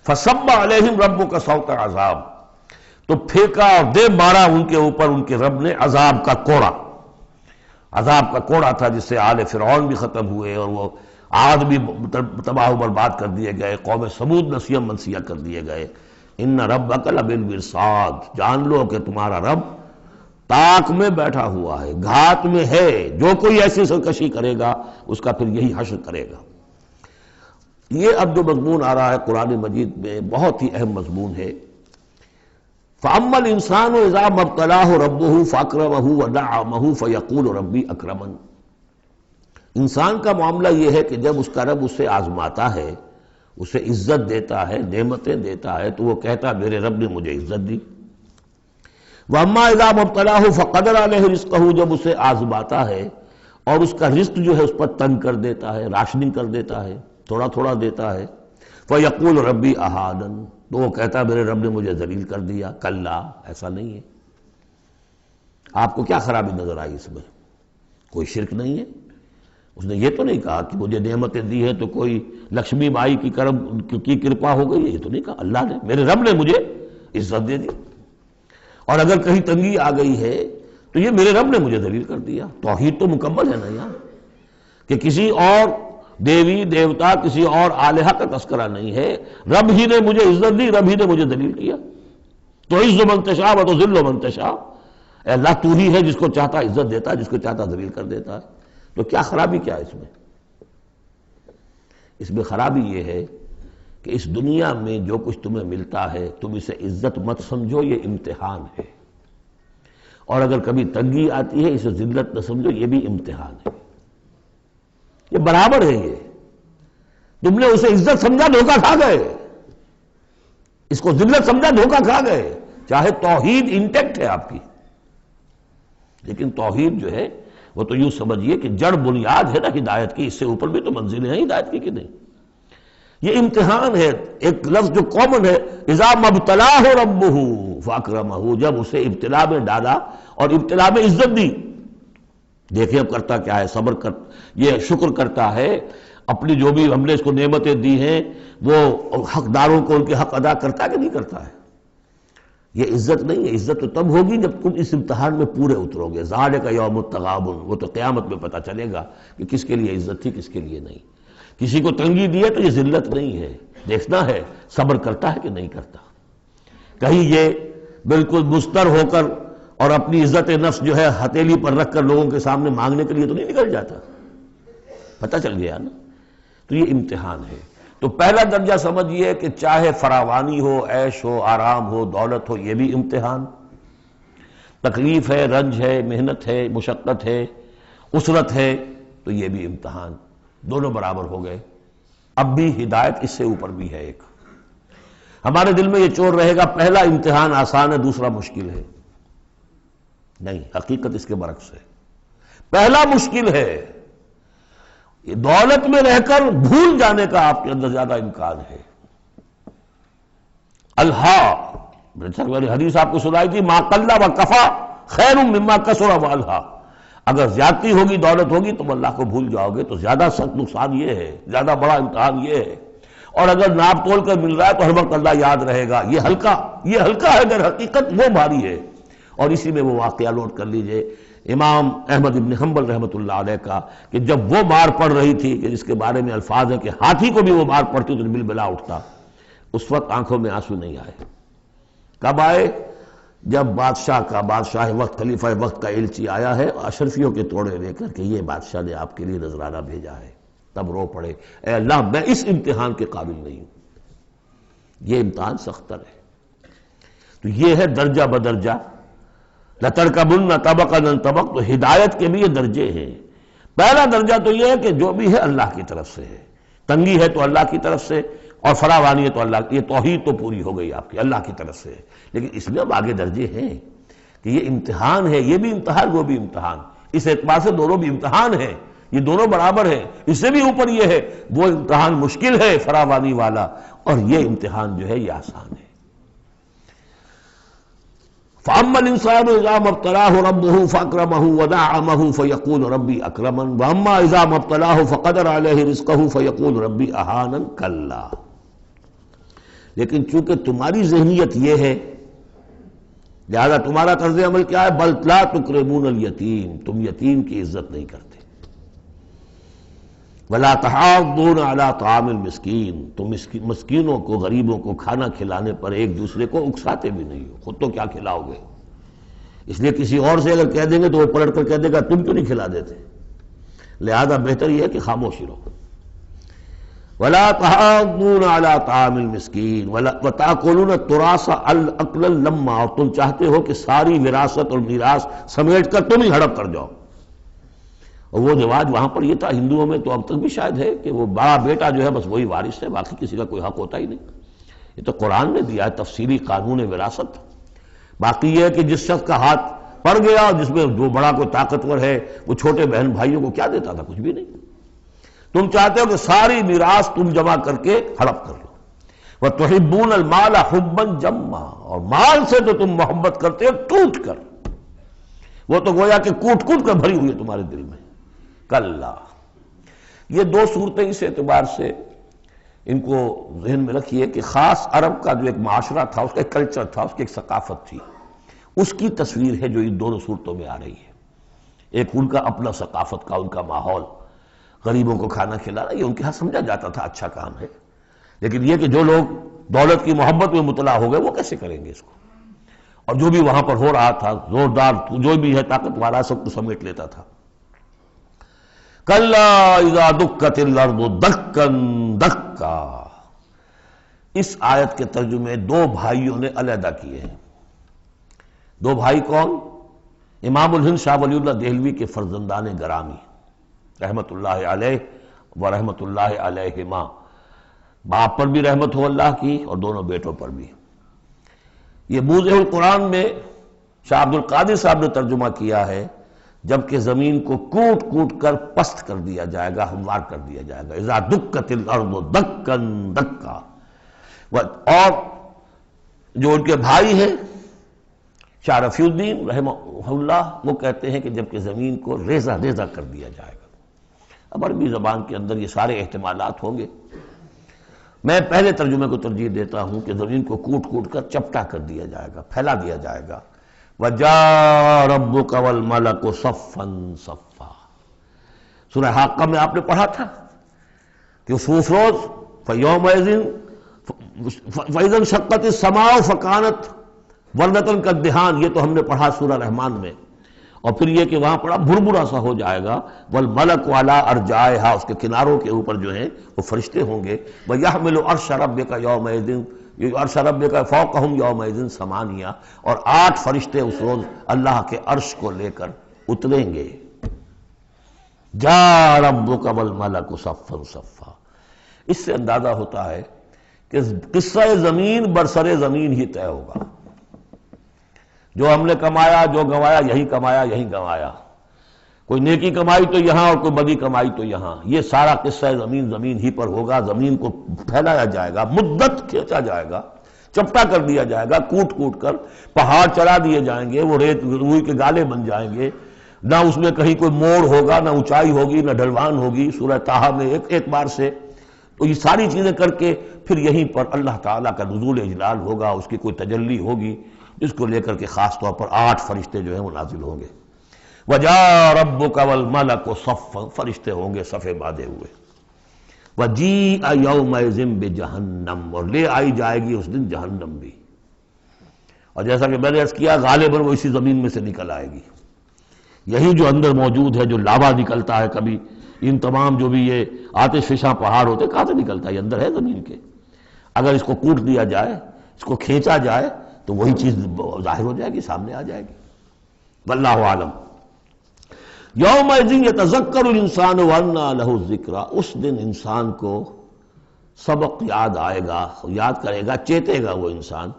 فصب علیہم ربک صوت عذاب، تو پھینکا اور دے مارا ان کے اوپر ان کے رب نے عذاب کا کوڑا۔ عذاب کا کوڑا تھا جس سے آل فرعون بھی ختم ہوئے، اور وہ عاد بھی تباہ و برباد کر دیے گئے، قوم سمود نسیہ منسیہ کر دیے گئے۔ ان ربک لبالمرصاد، جان لو کہ تمہارا رب تاک میں بیٹھا ہوا ہے، گھات میں ہے، جو کوئی ایسی سرکشی کرے گا اس کا پھر یہی حشر کرے گا۔ یہ اب جو مضمون آ رہا ہے قرآن مجید میں بہت ہی اہم مضمون ہے۔ فَأَمَّا الْإِنسَانُ إِذَا مَا ابْتَلَاهُ رَبُّهُ فَأَكْرَمَهُ وَنَعَّمَهُ فَيَقُولُ رَبِّي أَكْرَمَنِ، انسان کا معاملہ یہ ہے کہ جب اس کا رب اسے آزماتا ہے، اسے عزت دیتا ہے، نعمتیں دیتا ہے، تو وہ کہتا ہے میرے رب نے مجھے عزت دی۔ وَأَمَّا إِذَا مَا ابْتَلَاهُ فَقَدَرَ عَلَيْهِ رِزْقَهُ، جب اسے آزماتا ہے اور اس کا رزق جو ہے اس پر تنگ کر دیتا ہے، راشننگ کر دیتا ہے، تھوڑا تھوڑا دیتا ہے، فَيَقُولُ رَبِّي أَهَانَنِ، تو وہ کہتا ہے میرے رب نے مجھے ذلیل کر دیا۔ کلا، ایسا نہیں ہے۔ آپ کو کیا خرابی نظر آئی اس میں؟ کوئی شرک نہیں ہے۔ اس نے یہ تو نہیں کہا کہ مجھے نعمتیں دی ہیں تو کوئی لکشمی مائی کی کرم کی کرپا ہو گئی ہے، یہ تو نہیں کہا۔ اللہ نے، میرے رب نے مجھے عزت دے دی، اور اگر کہیں تنگی آ گئی ہے تو یہ میرے رب نے مجھے ذلیل کر دیا۔ توحید تو مکمل ہے نا یہاں، کہ کسی اور دیوی دیوتا، کسی اور الہہ کا تذکرہ نہیں ہے، رب ہی نے مجھے عزت دی، رب ہی نے مجھے ذلیل کیا۔ تو عز من تشاء و تذل من تشاء، اے اللہ تو ہی ہے جس کو چاہتا عزت دیتا ہے، جس کو چاہتا ذلیل کر دیتا ہے۔ تو کیا خرابی کیا ہے اس میں؟ اس میں خرابی یہ ہے کہ اس دنیا میں جو کچھ تمہیں ملتا ہے تم اسے عزت مت سمجھو، یہ امتحان ہے، اور اگر کبھی تنگی آتی ہے اسے ذلت نہ سمجھو، یہ بھی امتحان ہے۔ یہ برابر ہے، یہ تم نے اسے عزت سمجھا دھوکہ کھا گئے، اس کو ذلت سمجھا دھوکہ کھا گئے، چاہے توحید انٹیکٹ ہے آپ کی، لیکن توحید جو ہے وہ تو یوں سمجھیے کہ جڑ بنیاد ہے نا ہدایت کی، اس سے اوپر بھی تو منزلیں ہیں ہدایت کی کہ نہیں؟ یہ امتحان ہے۔ ایک لفظ جو کامن ہے، اذا ما ابتلاہ ربہ فاکرمہ، جب اسے ابتلا میں ڈالا اور ابتلا میں عزت دی۔ دیکھیں اب کرتا کیا ہے، صبر کر، یہ شکر کرتا ہے، اپنی جو بھی ہم نے اس کو نعمتیں دی ہیں وہ حقداروں کو ان کے حق ادا کرتا ہے کہ نہیں کرتا ہے۔ یہ عزت نہیں ہے، عزت تو تب ہوگی جب تم اس امتحان میں پورے اترو گے۔ ذالک یوم التغابن، وہ تو قیامت میں پتہ چلے گا کہ کس کے لیے عزت تھی کس کے لیے نہیں۔ کسی کو تنگی دی ہے تو یہ ذلت نہیں ہے، دیکھنا ہے صبر کرتا ہے کہ نہیں کرتا۔ کہیں یہ بالکل مستر ہو کر اور اپنی عزت نفس جو ہے ہتھیلی پر رکھ کر لوگوں کے سامنے مانگنے کے لیے تو نہیں نکل جاتا، پتہ چل گیا نا۔ تو یہ امتحان ہے۔ تو پہلا درجہ سمجھیے کہ چاہے فراوانی ہو، عیش ہو، آرام ہو، دولت ہو، یہ بھی امتحان، تکلیف ہے، رنج ہے، محنت ہے، مشقت ہے، اسرت ہے، تو یہ بھی امتحان، دونوں برابر ہو گئے۔ اب بھی ہدایت اس سے اوپر بھی ہے ایک۔ ہمارے دل میں یہ چور رہے گا پہلا امتحان آسان ہے دوسرا مشکل ہے، نہیں، حقیقت اس کے برعکس ہے۔ پہلا مشکل ہے، یہ دولت میں رہ کر بھول جانے کا آپ کے اندر زیادہ امکان ہے۔ میں نے حدیث آپ کو سنائی تھی، ما قل و کفا خیر مما کثر و الہا، اگر زیادتی ہوگی، دولت ہوگی، تم اللہ کو بھول جاؤ گے تو زیادہ سخت نقصان یہ ہے، زیادہ بڑا امتحان یہ ہے، اور اگر ناپ تول کر مل رہا ہے تو ہر وقت اللہ یاد رہے گا، یہ ہلکا ہے، اگر حقیقت وہ بھاری ہے۔ اور اسی میں وہ واقعہ نوٹ کر لیجئے امام احمد ابن حنبل رحمۃ اللہ علیہ کا، کہ جب وہ مار پڑ رہی تھی کہ جس کے بارے میں الفاظ ہے کہ ہاتھی کو بھی وہ مار پڑتی تو بلبلا اٹھتا، اس وقت آنکھوں میں آنسو نہیں آئے۔ کب آئے؟ جب بادشاہ وقت، خلیفہ وقت کا ایلچی آیا ہے اشرفیوں کے توڑے لے کر کہ یہ بادشاہ نے آپ کے لیے نذرانہ بھیجا ہے، تب رو پڑے، اے اللہ میں اس امتحان کے قابل نہیں ہوں، یہ امتحان سختر ہے۔ تو یہ ہے درجہ بدرجہ، لَتَرْكَبُنَّ طَبَقًا عَنْ طَبَقٍ، تو ہدایت کے بھی یہ درجے ہیں۔ پہلا درجہ تو یہ ہے کہ جو بھی ہے اللہ کی طرف سے ہے، تنگی ہے تو اللہ کی طرف سے، اور فراوانی ہے تو اللہ کی، یہ توحید تو پوری ہو گئی آپ کی، اللہ کی طرف سے ہے۔ لیکن اس میں اب آگے درجے ہیں کہ یہ امتحان ہے، یہ بھی امتحان، وہ بھی امتحان، اس اعتبار سے دونوں بھی امتحان ہیں، یہ دونوں برابر ہیں۔ اس سے بھی اوپر یہ ہے، وہ امتحان مشکل ہے فراوانی والا، اور یہ امتحان جو ہے یہ آسان ہے۔ فَأَمَّا الْإِنسَانُ إِذَا مَا ابْتَلَاهُ رَبُّهُ فَأَكْرَمَهُ وَنَعَّمَهُ فَيَقُولُ رَبِّي أَكْرَمَنِ وَأَمَّا إِذَا مَا ابْتَلَاهُ فَقَدَرَ عَلَيْهِ رِزْقَهُ فَيَقُولُ رَبِّي أَهَانَنِ كَلَّا۔ لیکن چونکہ تمہاری ذہنیت یہ ہے، لہذا تمہارا طرز عمل کیا ہے؟ بَلْ لَا تُكْرِمُونَ الْيَتِيمَ، تم یتیم کی عزت نہیں کرتے، وَلَا تَحَاضُّونَ عَلَىٰ طَعَامِ الْمِسْكِينِ، تم مسکینوں کو، غریبوں کو کھانا کھلانے پر ایک دوسرے کو اکساتے بھی نہیں ہو، خود تو کیا کھلاؤ گے، اس لیے کسی اور سے اگر کہہ دیں گے تو وہ پلٹ کر کہہ دے گا تم کیوں نہیں کھلا دیتے، لہذا بہتر یہ ہے کہ خاموشی رہو۔ وَلَا تَحَاضُّونَ عَلَىٰ طَعَامِ الْمِسْكِينِ وَتَأْكُلُونَ التُّرَاثَ أَكْلًا لَمًّا، اور تم چاہتے ہو کہ ساری وراثت اور میراث سمیٹ کر تم ہی ہڑپ کر جاؤ۔ اور وہ رواج وہاں پر یہ تھا، ہندوؤں میں تو اب تک بھی شاید ہے، کہ وہ بڑا بیٹا جو ہے بس وہی وارث ہے، باقی کسی کا کوئی حق ہوتا ہی نہیں۔ یہ تو قرآن نے دیا ہے تفصیلی قانون وراثت۔ باقی یہ ہے کہ جس شخص کا ہاتھ پڑ گیا اور جس میں جو بڑا کوئی طاقتور ہے وہ چھوٹے بہن بھائیوں کو کیا دیتا تھا؟ کچھ بھی نہیں۔ تم چاہتے ہو کہ ساری میراث تم جمع کر کے ہڑپ کر لو۔ وَتُحِبُّونَ الْمَالَ حُبًّا جَمًّا، اور مال سے تو تم محبت کرتے ہو ٹوٹ کر، وہ تو گویا کہ کوٹ کوٹ کر بھری ہوئی ہے تمہارے دل میں۔ کلا، یہ دو صورتیں اس اعتبار سے ان کو ذہن میں رکھیے کہ خاص عرب کا جو ایک معاشرہ تھا، اس کا ایک کلچر تھا، اس کی ایک ثقافت تھی، اس کی تصویر ہے جو ان دونوں صورتوں میں آ رہی ہے۔ ایک ان کا اپنا ثقافت کا، ان کا ماحول، غریبوں کو کھانا کھلانا، یہ ان کے ہاں سمجھا جاتا تھا اچھا کام ہے، لیکن یہ کہ جو لوگ دولت کی محبت میں مبتلا ہو گئے وہ کیسے کریں گے اس کو، اور جو بھی وہاں پر ہو رہا تھا زوردار جو بھی ہے طاقت والا سب کو سمیٹ لیتا تھا۔ کلا اذا دکت الارض دکا دکا، اس آیت کے ترجمے دو بھائیوں نے علیحدہ کیے ہیں۔ دو بھائی کون؟ امام الہند شاہ ولی اللہ دہلوی کے فرزندان گرامی رحمت اللہ علیہ و رحمت اللہ علیہما، باپ پر بھی رحمت ہو اللہ کی اور دونوں بیٹوں پر بھی۔ یہ موضع القرآن میں شاہ عبد القادر صاحب نے ترجمہ کیا ہے، جبکہ زمین کو کوٹ کوٹ کر پست کر دیا جائے گا، ہموار کر دیا جائے گا، اذا دکت الارض دکا دکا۔ اور جو ان کے بھائی ہیں شاہ رفیع الدین رحمہ اللہ، وہ کہتے ہیں کہ جبکہ زمین کو ریزہ ریزہ کر دیا جائے گا۔ اب عربی زبان کے اندر یہ سارے احتمالات ہوں گے، میں پہلے ترجمے کو ترجیح دیتا ہوں کہ زمین کو کوٹ کوٹ کر چپٹا کر دیا جائے گا، پھیلا دیا جائے گا۔ وَجَاءَ رَبُّكَ وَالْمَلَكُ صَفًّا صَفًّا، سورہ حاقہ میں آپ نے پڑھا تھا کہ اس روز فَيَوْمَئِذٍ فَإِذَا انشَقَّتِ السَّمَاءُ فَكَانَتْ وَرْدَةً كَالدِّهَانِ، یہ تو ہم نے پڑھا سورہ رحمان میں۔ اور پھر یہ کہ وہاں بڑا بھربھرا سا ہو جائے گا، والملک علی ارجائہا، اس کے کناروں کے اوپر جو ہیں وہ فرشتے ہوں گے، ویحمل عرش ربک یومئذ، یہ عرش ربک فوقہم یومئذ ثمانیہ، اور 8 فرشتے اس روز اللہ کے عرش کو لے کر اتریں گے۔ جاء ربک والملک صفا صفا، اس سے اندازہ ہوتا ہے کہ قصہ زمین برسر زمین ہی طے ہوگا، جو ہم نے کمایا جو گنوایا یہی کمایا یہی گنوایا، کوئی نیکی کمائی تو یہاں اور کوئی بدی کمائی تو یہاں، یہ سارا قصہ زمین زمین ہی پر ہوگا۔ زمین کو پھیلایا جائے گا، مدت کھینچا جائے گا، چپٹا کر دیا جائے گا، کوٹ کوٹ کر پہاڑ چڑھا دیے جائیں گے، وہ ریت روئی کے گالے بن جائیں گے، نہ اس میں کہیں کوئی موڑ ہوگا، نہ اونچائی ہوگی، نہ ڈھلوان ہوگی، سورہ طٰہٰ میں ایک بار سے۔ تو یہ ساری چیزیں کر کے پھر یہیں پر اللہ تعالیٰ کا نزول اجلال ہوگا، اس کی کوئی تجلی ہوگی جس کو لے کر کے خاص طور پر 8 فرشتے جو ہیں وہ نازل ہوں گے۔ وَجَاءَ رَبُّكَ وَالْمَلَكُ صَفًّا، فرشتے ہوں گے صفے باندھے ہوئے۔ وَجِيءَ يَوْمَئِذٍ بِجَهَنَّمَ، اور لے آئی جائے گی اس دن جہنم بھی، اور جیسا کہ میں نے عرض کیا غالباً وہ اسی زمین میں سے نکل آئے گی، یہی جو اندر موجود ہے، جو لاوا نکلتا ہے کبھی، ان تمام جو بھی یہ آتش فشاں پہاڑ ہوتے کہاں سے نکلتا ہے؟ یہ اندر ہے زمین کے، اگر اس کو کوٹ دیا جائے، اس کو کھینچا جائے تو وہی چیز ظاہر ہو جائے گی، سامنے آ جائے گی۔ واللہ عالم۔ یومئذ یتذکر الانسان وانیٰ لہ الذکریٰ، اس دن انسان کو سبق یاد آئے گا، یاد کرے گا، چیتے گا وہ انسان،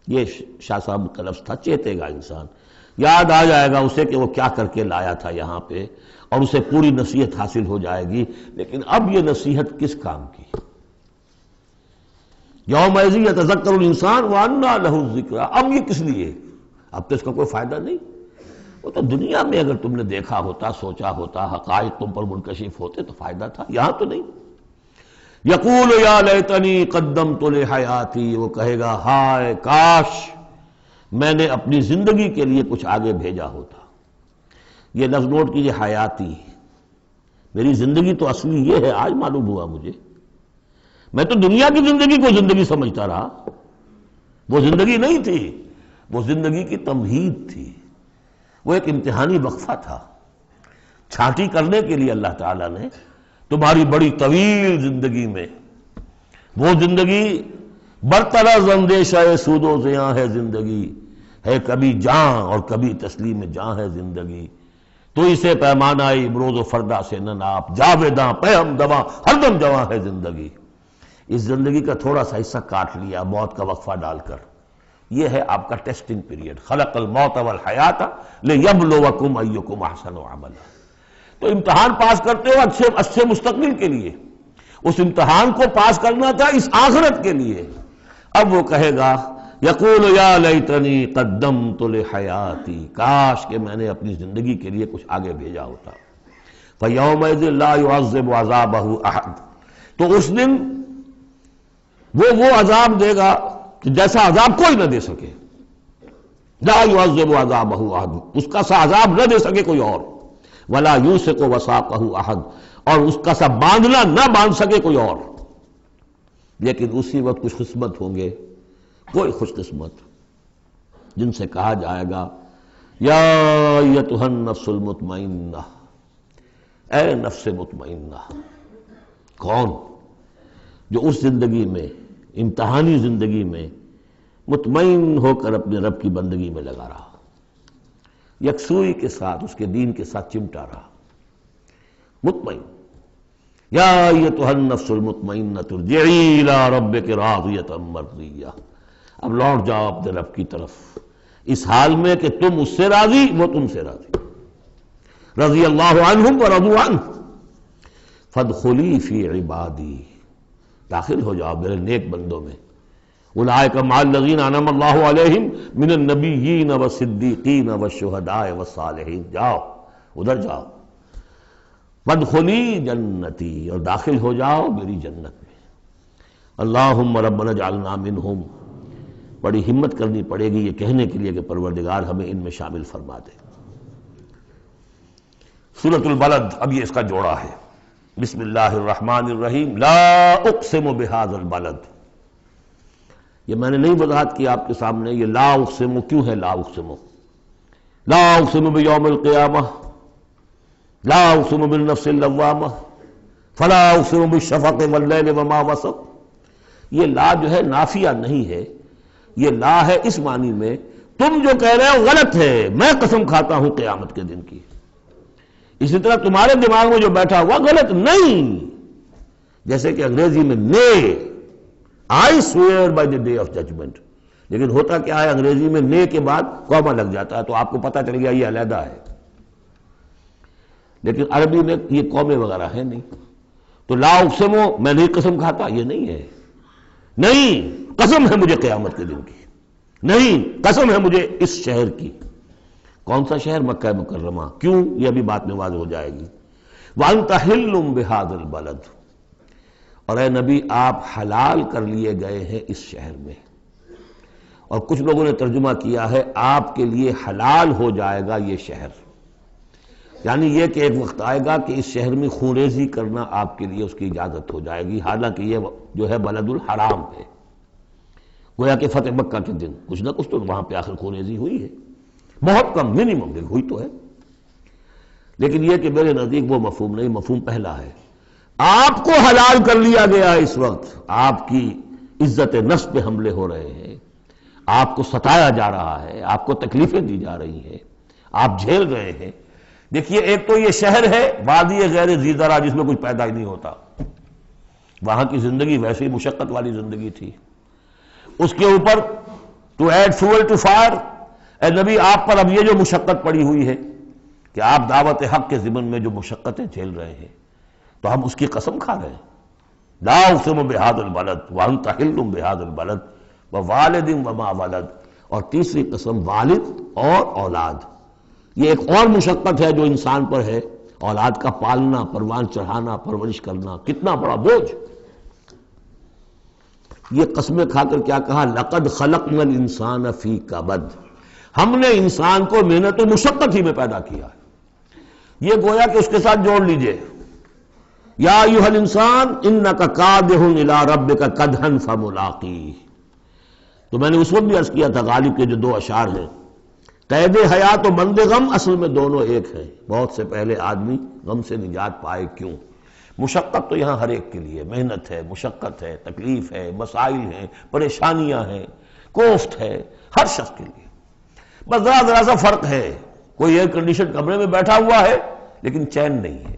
یہ شاہ صاحب کا لفظ تھا، چیتے گا انسان، یاد آ جائے گا اسے کہ وہ کیا کر کے لایا تھا یہاں پہ، اور اسے پوری نصیحت حاصل ہو جائے گی۔ لیکن اب یہ نصیحت کس کام کی؟ یومئذ یتذکر الانسان وانیٰ لہ الذکریٰ، اب یہ کس لیے؟ اب تو اس کا کوئی فائدہ نہیں۔ وہ تو دنیا میں اگر تم نے دیکھا ہوتا، سوچا ہوتا، حقائق تم پر منکشف ہوتے تو فائدہ تھا، یہاں تو نہیں۔ یقول یا لیتنی قدمت لحیاتی، وہ کہے گا ہائے کاش میں نے اپنی زندگی کے لیے کچھ آگے بھیجا ہوتا۔ یہ لفظ نوٹ کیجئے، حیاتی، میری زندگی تو اصلی یہ ہے، آج معلوم ہوا مجھے، میں تو دنیا کی زندگی کو زندگی سمجھتا رہا، وہ زندگی نہیں تھی، وہ زندگی کی تمہید تھی، وہ ایک امتحانی وقفہ تھا، چھانٹی کرنے کے لیے اللہ تعالیٰ نے تمہاری بڑی طویل زندگی میں، وہ زندگی برطرز اندیشہ سود و زیاں ہے زندگی، ہے کبھی جاں اور کبھی تسلیم جاں ہے زندگی، تو اسے پیمانہ امروز و فردا سے نہ ناپ، جاویداں پہ ہم دواں ہر دم جواں ہے زندگی۔ اس زندگی کا تھوڑا سا حصہ کاٹ لیا موت کا وقفہ ڈال کر، یہ ہے آپ کا ٹیسٹنگ پیریڈ، خلق الموت والحیات لیبلوکم ایکم احسن عملا۔ تو امتحان پاس کرتے ہو اچھے مستقبل کے لیے، اس امتحان کو پاس کرنا تھا اس آخرت کے لیے۔ اب وہ کہے گا یقول یا لیتنی قدمت لحیاتی، کاش کہ میں نے اپنی زندگی کے لیے کچھ آگے بھیجا ہوتا۔ فیومئذ لا یعذب عذابہ احد، تو اس دن وہ عذاب دے گا کہ جیسا عذاب کوئی نہ دے سکے، لا یعذب عذابہ احد، اس کا سا عذاب نہ دے سکے کوئی اور، ولا یوثق وثاقہ احد، اور اس کا سا باندھنا نہ باندھ سکے کوئی اور۔ لیکن اسی وقت کچھ قسمت ہوں گے، کوئی خوش قسمت، جن سے کہا جائے گا یا ایتھا النفس المطمئنہ، اے نفس مطمئنہ۔ کون؟ جو اس زندگی میں، امتحانی زندگی میں مطمئن ہو کر اپنے رب کی بندگی میں لگا رہا، یکسوئی کے ساتھ اس کے دین کے ساتھ چمٹا رہا، مطمئن۔ یا ایتھا النفس المطمئنہ ارجعی الی ربک راضیۃ مرضیہ، اب لوٹ جاؤ اپنے رب کی طرف اس حال میں کہ تم اس سے راضی، وہ تم سے راضی، رضی اللہ عنہم ورضوا عنہ، فادخلی فی عبادی، داخل ہو جاؤ میرے نیک بندوں میں، اولئک مع الذین انعم اللہ علیہم من النبیین والصدیقین والشہداء والصالحین، جاؤ ادھر جاؤ، وادخلی جنتی، اور داخل ہو جاؤ میری جنت میں۔ اللہم ربنا اجعلنا منہم، بڑی ہمت کرنی پڑے گی یہ کہنے کے لیے کہ پروردگار ہمیں ان میں شامل فرما دے۔ سورۃ البلد، اب یہ اس کا جوڑا ہے، بسم اللہ الرحمن الرحیم، لا اقسم بہذا البلد۔ یہ میں نے نہیں وضاحت کی آپ کے سامنے، یہ لا اقسم کیوں ہے، لا اقسم، لا اقسم بیوم القیامہ، لا اقسم بالنفس اللوامہ، فلا اقسم بالشفق واللیل وما وسق۔ یہ لا جو ہے نافیہ نہیں ہے، یہ لا ہے اس معنی میں تم جو کہہ رہے ہو غلط ہے، میں قسم کھاتا ہوں قیامت کے دن کی۔ اسی طرح تمہارے دماغ میں جو بیٹھا ہوا غلط نہیں، جیسے کہ انگریزی میں نے I swear by the day of judgment, لیکن ہوتا کیا ہے انگریزی میں نے کے بعد کوما لگ جاتا ہے تو آپ کو پتہ چل گیا یہ علیحدہ ہے، لیکن عربی میں یہ کومے وغیرہ ہے نہیں۔ تو لا اقسمو میں نہیں قسم کھاتا، یہ نہیں ہے، نہیں قسم ہے مجھے قیامت کے دن کی، نہیں قسم ہے مجھے اس شہر کی۔ کون سا شہر؟ مکہ مکرمہ۔ کیوں؟ یہ ابھی بات میں واضح ہو جائے گی۔ وَأَنْتَ حِلٌّ بِهَذَا الْبَلَدِ، اور اے نبی آپ حلال کر لیے گئے ہیں اس شہر میں۔ اور کچھ لوگوں نے ترجمہ کیا ہے آپ کے لیے حلال ہو جائے گا یہ شہر، یعنی یہ کہ ایک وقت آئے گا کہ اس شہر میں خونریزی کرنا آپ کے لیے اس کی اجازت ہو جائے گی، حالانکہ یہ جو ہے بلد الحرام ہے۔ گویا کہ فتح مکہ کے دن کچھ نہ کچھ تو وہاں پہ آخر خونریزی ہوئی ہے، بہت کم، منیمم ہوئی تو ہے، لیکن یہ کہ میرے نزدیک وہ مفہوم نہیں، مفہوم پہلا ہے۔ آپ کو حلال کر لیا گیا اس وقت، آپ کی عزت نفس پہ حملے ہو رہے ہیں، آپ کو ستایا جا رہا ہے، آپ کو تکلیفیں دی جا رہی ہیں، آپ جھیل رہے ہیں۔ دیکھیے ایک تو یہ شہر ہے وادی غیر ذی زرع جس میں کچھ پیدا ہی نہیں ہوتا، وہاں کی زندگی ویسے ہی مشقت والی زندگی تھی، اس کے اوپر to add fuel to fire, اے نبی آپ پر اب یہ جو مشقت پڑی ہوئی ہے کہ آپ دعوت حق کے ضمن میں جو مشقتیں جھیل رہے ہیں تو ہم اس کی قسم کھا رہے ہیں۔ لا اقسم بہذا البلد وانت حل بہذا البلد ووالد وما ولد، اور تیسری قسم والد اور اولاد۔ یہ ایک اور مشقت ہے جو انسان پر ہے، اولاد کا پالنا، پروان چڑھانا، پرورش کرنا، کتنا بڑا بوجھ۔ یہ قسمیں کھا کر کیا کہا؟ لقد خلقنا الانسان فی کبد، ہم نے انسان کو محنت و مشقت ہی میں پیدا کیا ہے۔ یہ گویا کہ اس کے ساتھ جوڑ لیجئے، یا ایھا الانسان انک کادح الی ربک کدحا فملاقیہ۔ تو میں نے اس وقت بھی عرض کیا تھا غالب کے جو دو اشعار ہیں، قید حیات و بند غم اصل میں دونوں ایک ہیں، بہت سے پہلے آدمی غم سے نجات پائے کیوں؟ مشقت تو یہاں ہر ایک کے لیے، محنت ہے، مشقت ہے، تکلیف ہے، مسائل ہیں، پریشانیاں ہیں، کوفت ہے، ہر شخص کے لیے۔ بس ذرا سا فرق ہے، کوئی ایئر کنڈیشن کمرے میں بیٹھا ہوا ہے لیکن چین نہیں ہے،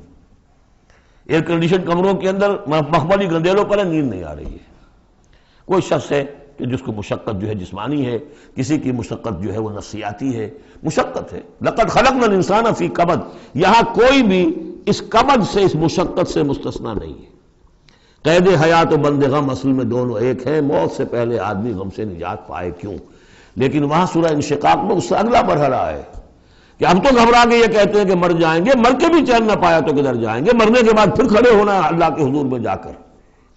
ایئر کنڈیشن کمروں کے اندر مخملی گندیلوں پر نیند نہیں آ رہی ہے۔ کوئی شخص ہے کہ جس کو مشقت جو ہے جسمانی ہے، کسی کی مشقت جو ہے وہ نفسیاتی ہے، مشقت ہے۔ لقد خلقنا الانسان فی کبد، یہاں کوئی بھی اس کبد سے، اس مشقت سے مستثنا نہیں ہے۔ قید حیات و بند غم اصل میں دونوں ایک ہیں، موت سے پہلے آدمی غم سے نجات پائے کیوں؟ لیکن وہاں سورہ انشقاق میں اس سے اگلا مرحلہ ہے کہ اب تو گھبرا کے یہ کہتے ہیں کہ مر جائیں گے، مر کے بھی چین نہ پایا تو کدھر جائیں گے، مرنے کے بعد پھر کھڑے ہونا ہے اللہ کے حضور میں جا کر۔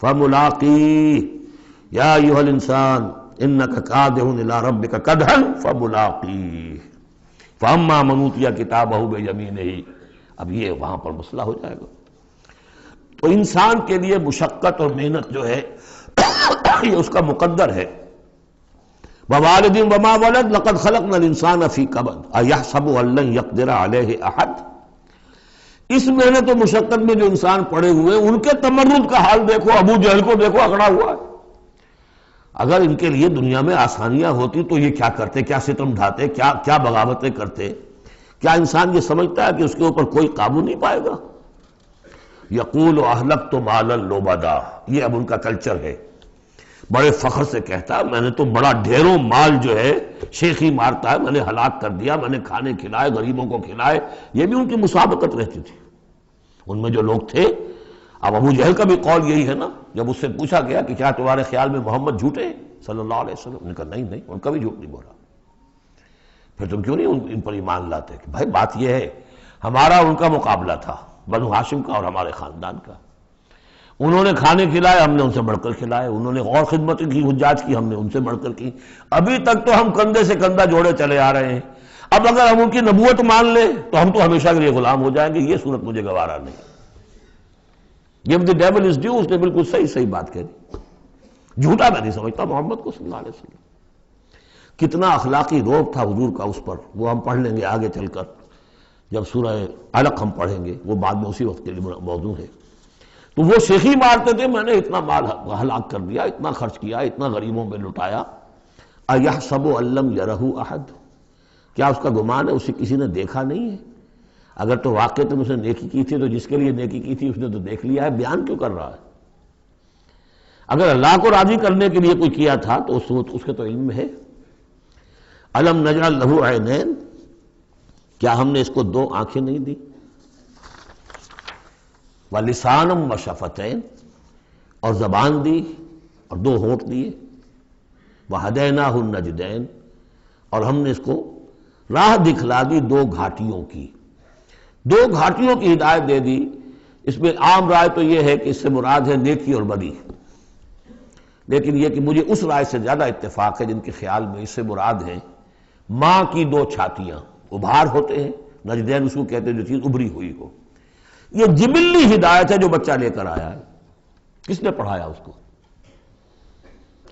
فملاقی یا ایھا الانسان انک کادح الی ربک کدحا فملاقیہ فاما من اوتی کتابہ بیمینہ۔ اب یہ وہاں پر مسئلہ ہو جائے گا۔ تو انسان کے لیے مشقت اور محنت جو ہے یہ اس کا مقدر ہے۔ ووالد وما ولد لقد خلقنا الانسان فی کبد ایحسب ان لن یقدر علیہ احد۔ اس محنت و مشقت میں جو انسان پڑے ہوئے ان کے تمرد کا حال دیکھو، ابو جہل کو دیکھو اکڑا ہوا ہے۔ اگر ان کے لیے دنیا میں آسانیاں ہوتی تو یہ کیا کرتے، کیا ستم ڈھاتے، کیا بغاوتیں کرتے؟ کیا انسان یہ سمجھتا ہے کہ اس کے اوپر کوئی قابو نہیں پائے گا؟ یقول اہلکت مالا لبدا، یہ اب ان کا کلچر ہے، بڑے فخر سے کہتا ہے میں نے تو بڑا ڈھیروں مال جو ہے شیخی مارتا ہے، میں نے ہلاک کر دیا، میں نے کھانے کھلائے، غریبوں کو کھلائے۔ یہ بھی ان کی مسابقت رہتی تھی۔ ان میں جو لوگ تھے، اب ابو جہل کا بھی قول یہی ہے نا، جب اس سے پوچھا گیا کہ کیا تمہارے خیال میں محمد جھوٹے ہیں صلی اللہ علیہ وسلم، انہوں نے کہا نہیں ان کا بھی جھوٹ نہیں بولا۔ پھر تم کیوں نہیں ان پر ایمان لاتے؟ کہ بھائی بات یہ ہے ہمارا ان کا مقابلہ تھا، بنو ہاشم کا اور ہمارے خاندان کا۔ انہوں نے کھانے کھلائے، ہم نے ان سے بڑھ کر کھلائے، انہوں نے اور خدمت کی، حجاج کی، ہم نے ان سے بڑھ کر کی۔ ابھی تک تو ہم کندھے سے کندھا جوڑے چلے آ رہے ہیں، اب اگر ہم ان کی نبوت مان لیں تو ہم تو ہمیشہ کے لیے غلام ہو جائیں گے، یہ صورت مجھے گوارا نہیں۔ Give the devil his due، اس نے بالکل صحیح بات کہہ دی۔ جھوٹا میں نہیں سمجھتا محمد کو صلی اللہ علیہ وسلم۔ کتنا اخلاقی روب تھا حضور کا اس پر، وہ ہم پڑھ لیں گے آگے چل کر جب سورہ علق ہم پڑھیں گے، وہ بعد میں اسی وقت کے لیے موضوع ہے۔ تو وہ شیخی مارتے تھے میں نے اتنا مال ہلاک کر دیا، اتنا خرچ کیا، اتنا غریبوں میں لٹایا۔ اَيَحْسَبُ أَن لَّمْ يَرَهُ أَحَدٌ، کیا اس کا گمان ہے اسے کسی نے دیکھا نہیں ہے؟ اگر تو واقع تم اسے نیکی کی تھی تو جس کے لیے نیکی کی تھی اس نے تو دیکھ لیا ہے، بیان کیوں کر رہا ہے؟ اگر اللہ کو راضی کرنے کے لیے کوئی کیا تھا تو اس کے تو علم ہے۔ أَلَمْ نَجْعَل لَّهُ عَيْنَيْنِ، کیا ہم نے اس کو دو آنکھیں نہیں دی؟ وَلِسَانًا وَشَفَتَيْنِ، اور زبان دی اور دو ہونٹ دیے۔ وَهَدَيْنَاهُ النَّجْدَيْنِ، اور ہم نے اس کو راہ دکھلا دی دو گھاٹیوں کی، دو گھاٹیوں کی ہدایت دے دی۔ اس میں عام رائے تو یہ ہے کہ اس سے مراد ہے نیکی اور بدی، لیکن یہ کہ مجھے اس رائے سے زیادہ اتفاق ہے جن کے خیال میں اس سے مراد ہے ماں کی دو چھاتیاں، ابھار ہوتے ہیں، نجدین اس کو کہتے ہیں جو چیز ابھری ہوئی ہو۔ یہ جبلی ہدایت ہے جو بچہ لے کر آیا ہے۔ کس نے پڑھایا اس کو؟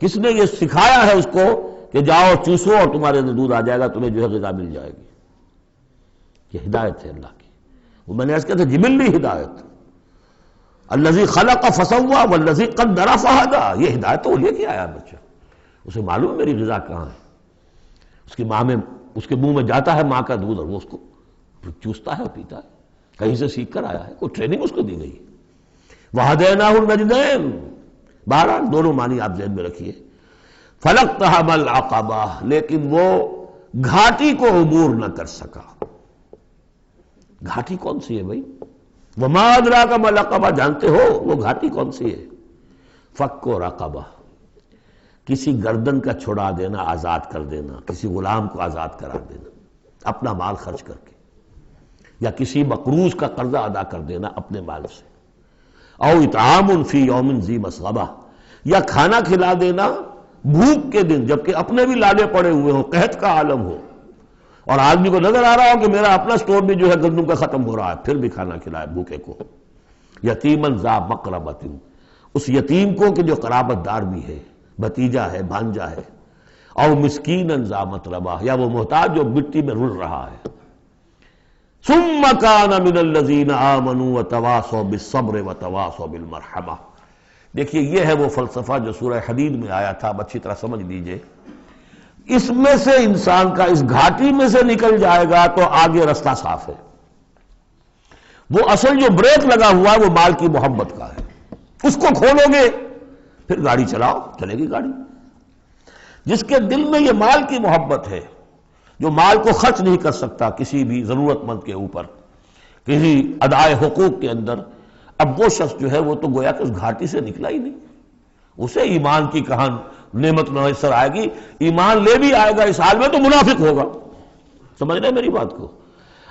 کس نے یہ سکھایا ہے اس کو کہ جاؤ چوسو اور تمہارے اندر دودھ آ جائے گا، تمہیں جو ہے غذا مل جائے گی؟ یہ ہدایت ہے اللہ کی، وہ میں نے عرض کیا تھا جبلی ہدایت۔ الذی خلق فسوی والذی قدر فہدی، یہ ہدایت تو وہ لے کے آیا بچہ، اسے معلوم میری غذا کہاں ہے۔ اس کی ماں میں، اس کے منہ میں جاتا ہے ماں کا دودھ اور وہ اس کو چوستا ہے اور پیتا ہے، کہیں سے سیکھ کر آیا ہے، کوئی ٹریننگ اس کو دی گئی۔ وَهَدَيْنَاهُ النَّجْدَيْنِ، بہرحال دونوں معنی آپ ذہن میں رکھیے۔ فَلَقْتَحَمَ الْعَقَبَةَ، لیکن وہ گھاٹی کو عبور نہ کر سکا۔ گھاٹی کون سی ہے بھائی؟ وَمَا أَدْرَاكَ مَا الْعَقَبَةُ، جانتے ہو وہ گھاٹی کون سی ہے؟ فَكُّ رَقَبَةٍ، کسی گردن کا چھڑا دینا، آزاد کر دینا، کسی غلام کو آزاد کرا دینا اپنا مال خرچ کر کے، یا کسی مقروض کا قرضہ ادا کر دینا اپنے مال سے۔ او اطعام فی یوم ذی مسغبہ، یا کھانا کھلا دینا بھوک کے دن جبکہ اپنے بھی لالے پڑے ہوئے ہوں، قحط کا عالم ہو، اور آدمی کو نظر آ رہا ہو کہ میرا اپنا سٹور بھی جو ہے گندم کا ختم ہو رہا ہے، پھر بھی کھانا کھلائے بھوکے کو۔ یتیماً ذا مقربۃ، اس یتیم کو کہ جو قرابت دار بھی ہے، بھتیجا ہے، بھانجا ہے۔ او مسکیناً ذا متربہ، یا وہ محتاج جو مٹی میں رل رہا ہے۔ ثم کان من الذین آمنوا وتواصوا بالصبر وتواصوا بالمرحمہ۔ دیکھیے یہ ہے وہ فلسفہ جو سورہ حدید میں آیا تھا، اب اچھی طرح سمجھ لیجئے۔ اس میں سے انسان کا اس گھاٹی میں سے نکل جائے گا تو آگے رستہ صاف ہے۔ وہ اصل جو بریک لگا ہوا ہے وہ مال کی محبت کا ہے، اس کو کھولو گے پھر گاڑی چلاؤ، چلے گی گاڑی۔ جس کے دل میں یہ مال کی محبت ہے، جو مال کو خرچ نہیں کر سکتا کسی بھی ضرورت مند کے اوپر، کسی ادائے حقوق کے اندر، اب وہ شخص جو ہے وہ تو گویا کہ اس گھاٹی سے نکلا ہی نہیں۔ اسے ایمان کی کہاں نعمت میسر آئے گی، ایمان لے بھی آئے گا اس حال میں تو منافق ہوگا۔ سمجھ رہے میری بات کو؟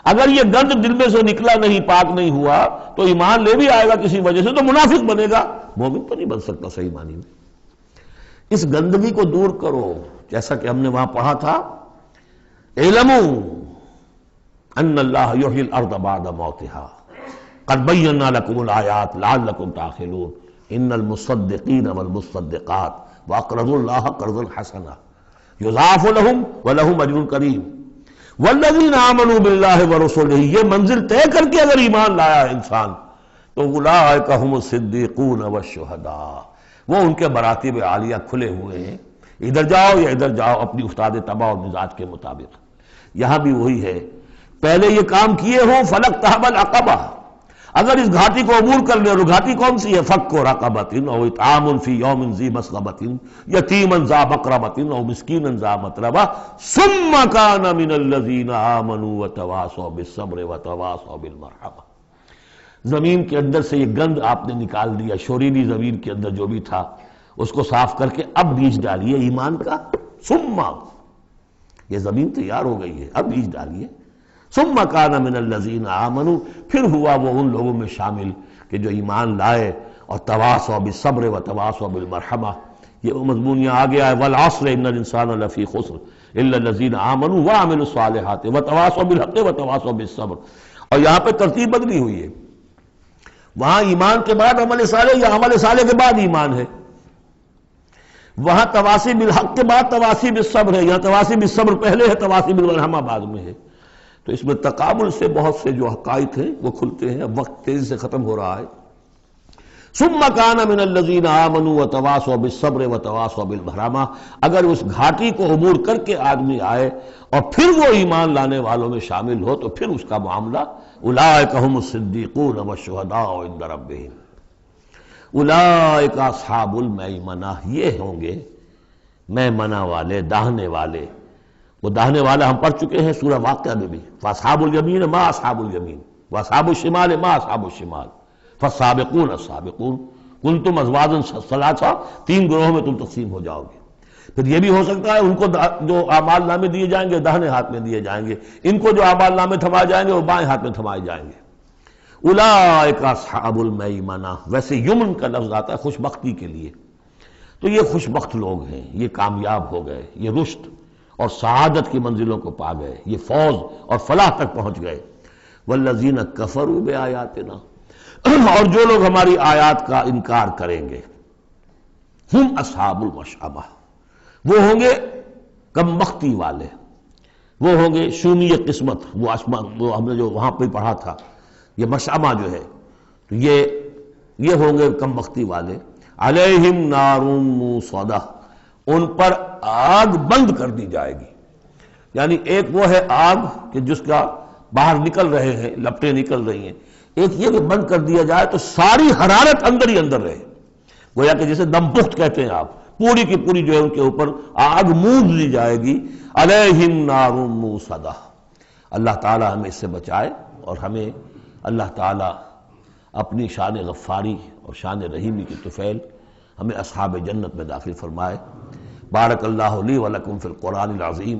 اگر یہ گند دل میں سے نکلا نہیں، پاک نہیں ہوا، تو ایمان لے بھی آئے گا کسی وجہ سے تو منافق بنے گا، مومن تو نہیں بن سکتا صحیح معنی میں۔ اس گندگی کو دور کرو، جیسا کہ ہم نے وہاں پڑھا تھا، اعلموا ان اللہ یحیی الارض بعد موتها قد بینا لکم الآیات لعلکم تعقلون ان المصدقین والمصدقات واقرضوا اللہ قرضا حسنا یضاعف لهم ولهم اجر کریم والذین آمنوا باللہ ورسلہ، یہ منزل طے کر کے اگر ایمان لایا ہے انسان تو اولئک هم الصدیقون والشہداء، وہ ان کے مراتب عالیہ کھلے ہوئے ہیں، ادھر جاؤ یا ادھر جاؤ اپنی استاد طبع اور مزاج کے مطابق۔ یہاں بھی وہی ہے، پہلے یہ کام کیے ہوں فلقتحم العقبہ، اگر اس گھاٹی کو عبور کر لے، اور گھاٹی کون سی ہے؟ فک رقبۃ او اطعام فی یوم ذی مسغبۃ یتیما ذا مقربۃ او مسکینا ذا متربہ ثم کان من الذین آمنوا وتواصوا بالصبر وتواصوا بالمرحمہ۔ زمین کے اندر سے یہ گند آپ نے نکال دیا، شوریلی زمین کے اندر جو بھی تھا اس کو صاف کر کے اب بیج ڈالیے ایمان کا۔ ثم، یہ زمین تیار ہو گئی ہے، اب بیج ڈالیے۔ ثم کان من الذین آمنوا، پھر ہوا وہ ان لوگوں میں شامل کہ جو ایمان لائے اور تواصوا بالصبر وتواصوا بالمرحمہ۔ یہ وہ مضمون یہاں آ گیا ہے، والعصر ان الانسان لفی خسر الا الذین آمنوا وعملوا الصالحات وتواصوا بالحق وتواصوا بالصبر۔ اور یہاں پہ ترتیب بدلی ہوئی ہے، وہاں ایمان کے بعد عمل صالح یا عمل صالح کے بعد ایمان ہے۔ وہاں تواسی بالحق کے بعد تواسی بالصبر ہے، یہاں تواسی بالصبر پہلے ہے، تواسی بالمرحمہ بعد میں ہے۔ تو اس میں تقابل سے بہت سے جو حقائق ہیں وہ کھلتے ہیں۔ اب وقت تیزی سے ختم ہو رہا ہے۔ ثم كان من الذين آمنوا وتواصوا بالصبر وتواصوا بالمرحمہ، اگر اس گھاٹی کو عبور کر کے آدمی آئے اور پھر وہ ایمان لانے والوں میں شامل ہو تو پھر اس کا معاملہ اولئک هم الصدیقون والشہداء عند ربهم، اولئک اصحاب المیمنہ، یہ ہوں گے میمنہ والے، داہنے والے۔ وہ داہنے والا ہم پڑھ چکے ہیں سورہ واقعہ میں بھی، فاصحاب الیمین ما اصحاب الیمین واصحاب الشمال ما اصحاب الشمال فالسابقون السابقون کنتم ازواجا ثلاثا، تین گروہوں میں تم تقسیم ہو جاؤ گے۔ پھر یہ بھی ہو سکتا ہے ان کو جو اعمال نامے دیے جائیں گے داہنے ہاتھ میں دیے جائیں گے، ان کو جو اعمال نامے تھمائے جائیں گے وہ بائیں ہاتھ میں تھمائے جائیں گے۔ اولئک اصحاب المیمنہ، ویسے یمن کا لفظ آتا ہے خوش بختی کے لیے، تو یہ خوش بخت لوگ ہیں، یہ کامیاب ہو گئے، یہ رشد اور سعادت کی منزلوں کو پا گئے، یہ فوز اور فلاح تک پہنچ گئے۔ والذین کفروا بآیاتنا، اور جو لوگ ہماری آیات کا انکار کریں گے، ہم اصحاب المشأمہ، وہ ہوں گے کم بختی والے، وہ ہوں گے شومی قسمت، وہ ہم نے جو وہاں پہ پڑھا تھا، یہ مشأمہ جو ہے تو یہ ہوں گے کم بختی والے۔ علیہم نار موصدہ، ان پر آگ بند کر دی جائے گی، یعنی ایک وہ ہے آگ کہ جس کا باہر نکل رہے ہیں، لپٹیں نکل رہی ہیں، ایک یہ کہ بند کر دیا جائے تو ساری حرارت اندر ہی اندر رہے، گویا کہ جسے دم پخت کہتے ہیں آپ، پوری کی پوری جو ہے ان کے اوپر آگ موند لی جائے گی۔ علیہم نار موصدہ، اللہ تعالی ہمیں اس سے بچائے اور ہمیں اللہ تعالی اپنی شان غفاری اور شان رحیمی کی طفیل ہمیں اصحاب جنت میں داخل فرمائے۔ بارک اللہ لی ولکم فی القرآن العظیم۔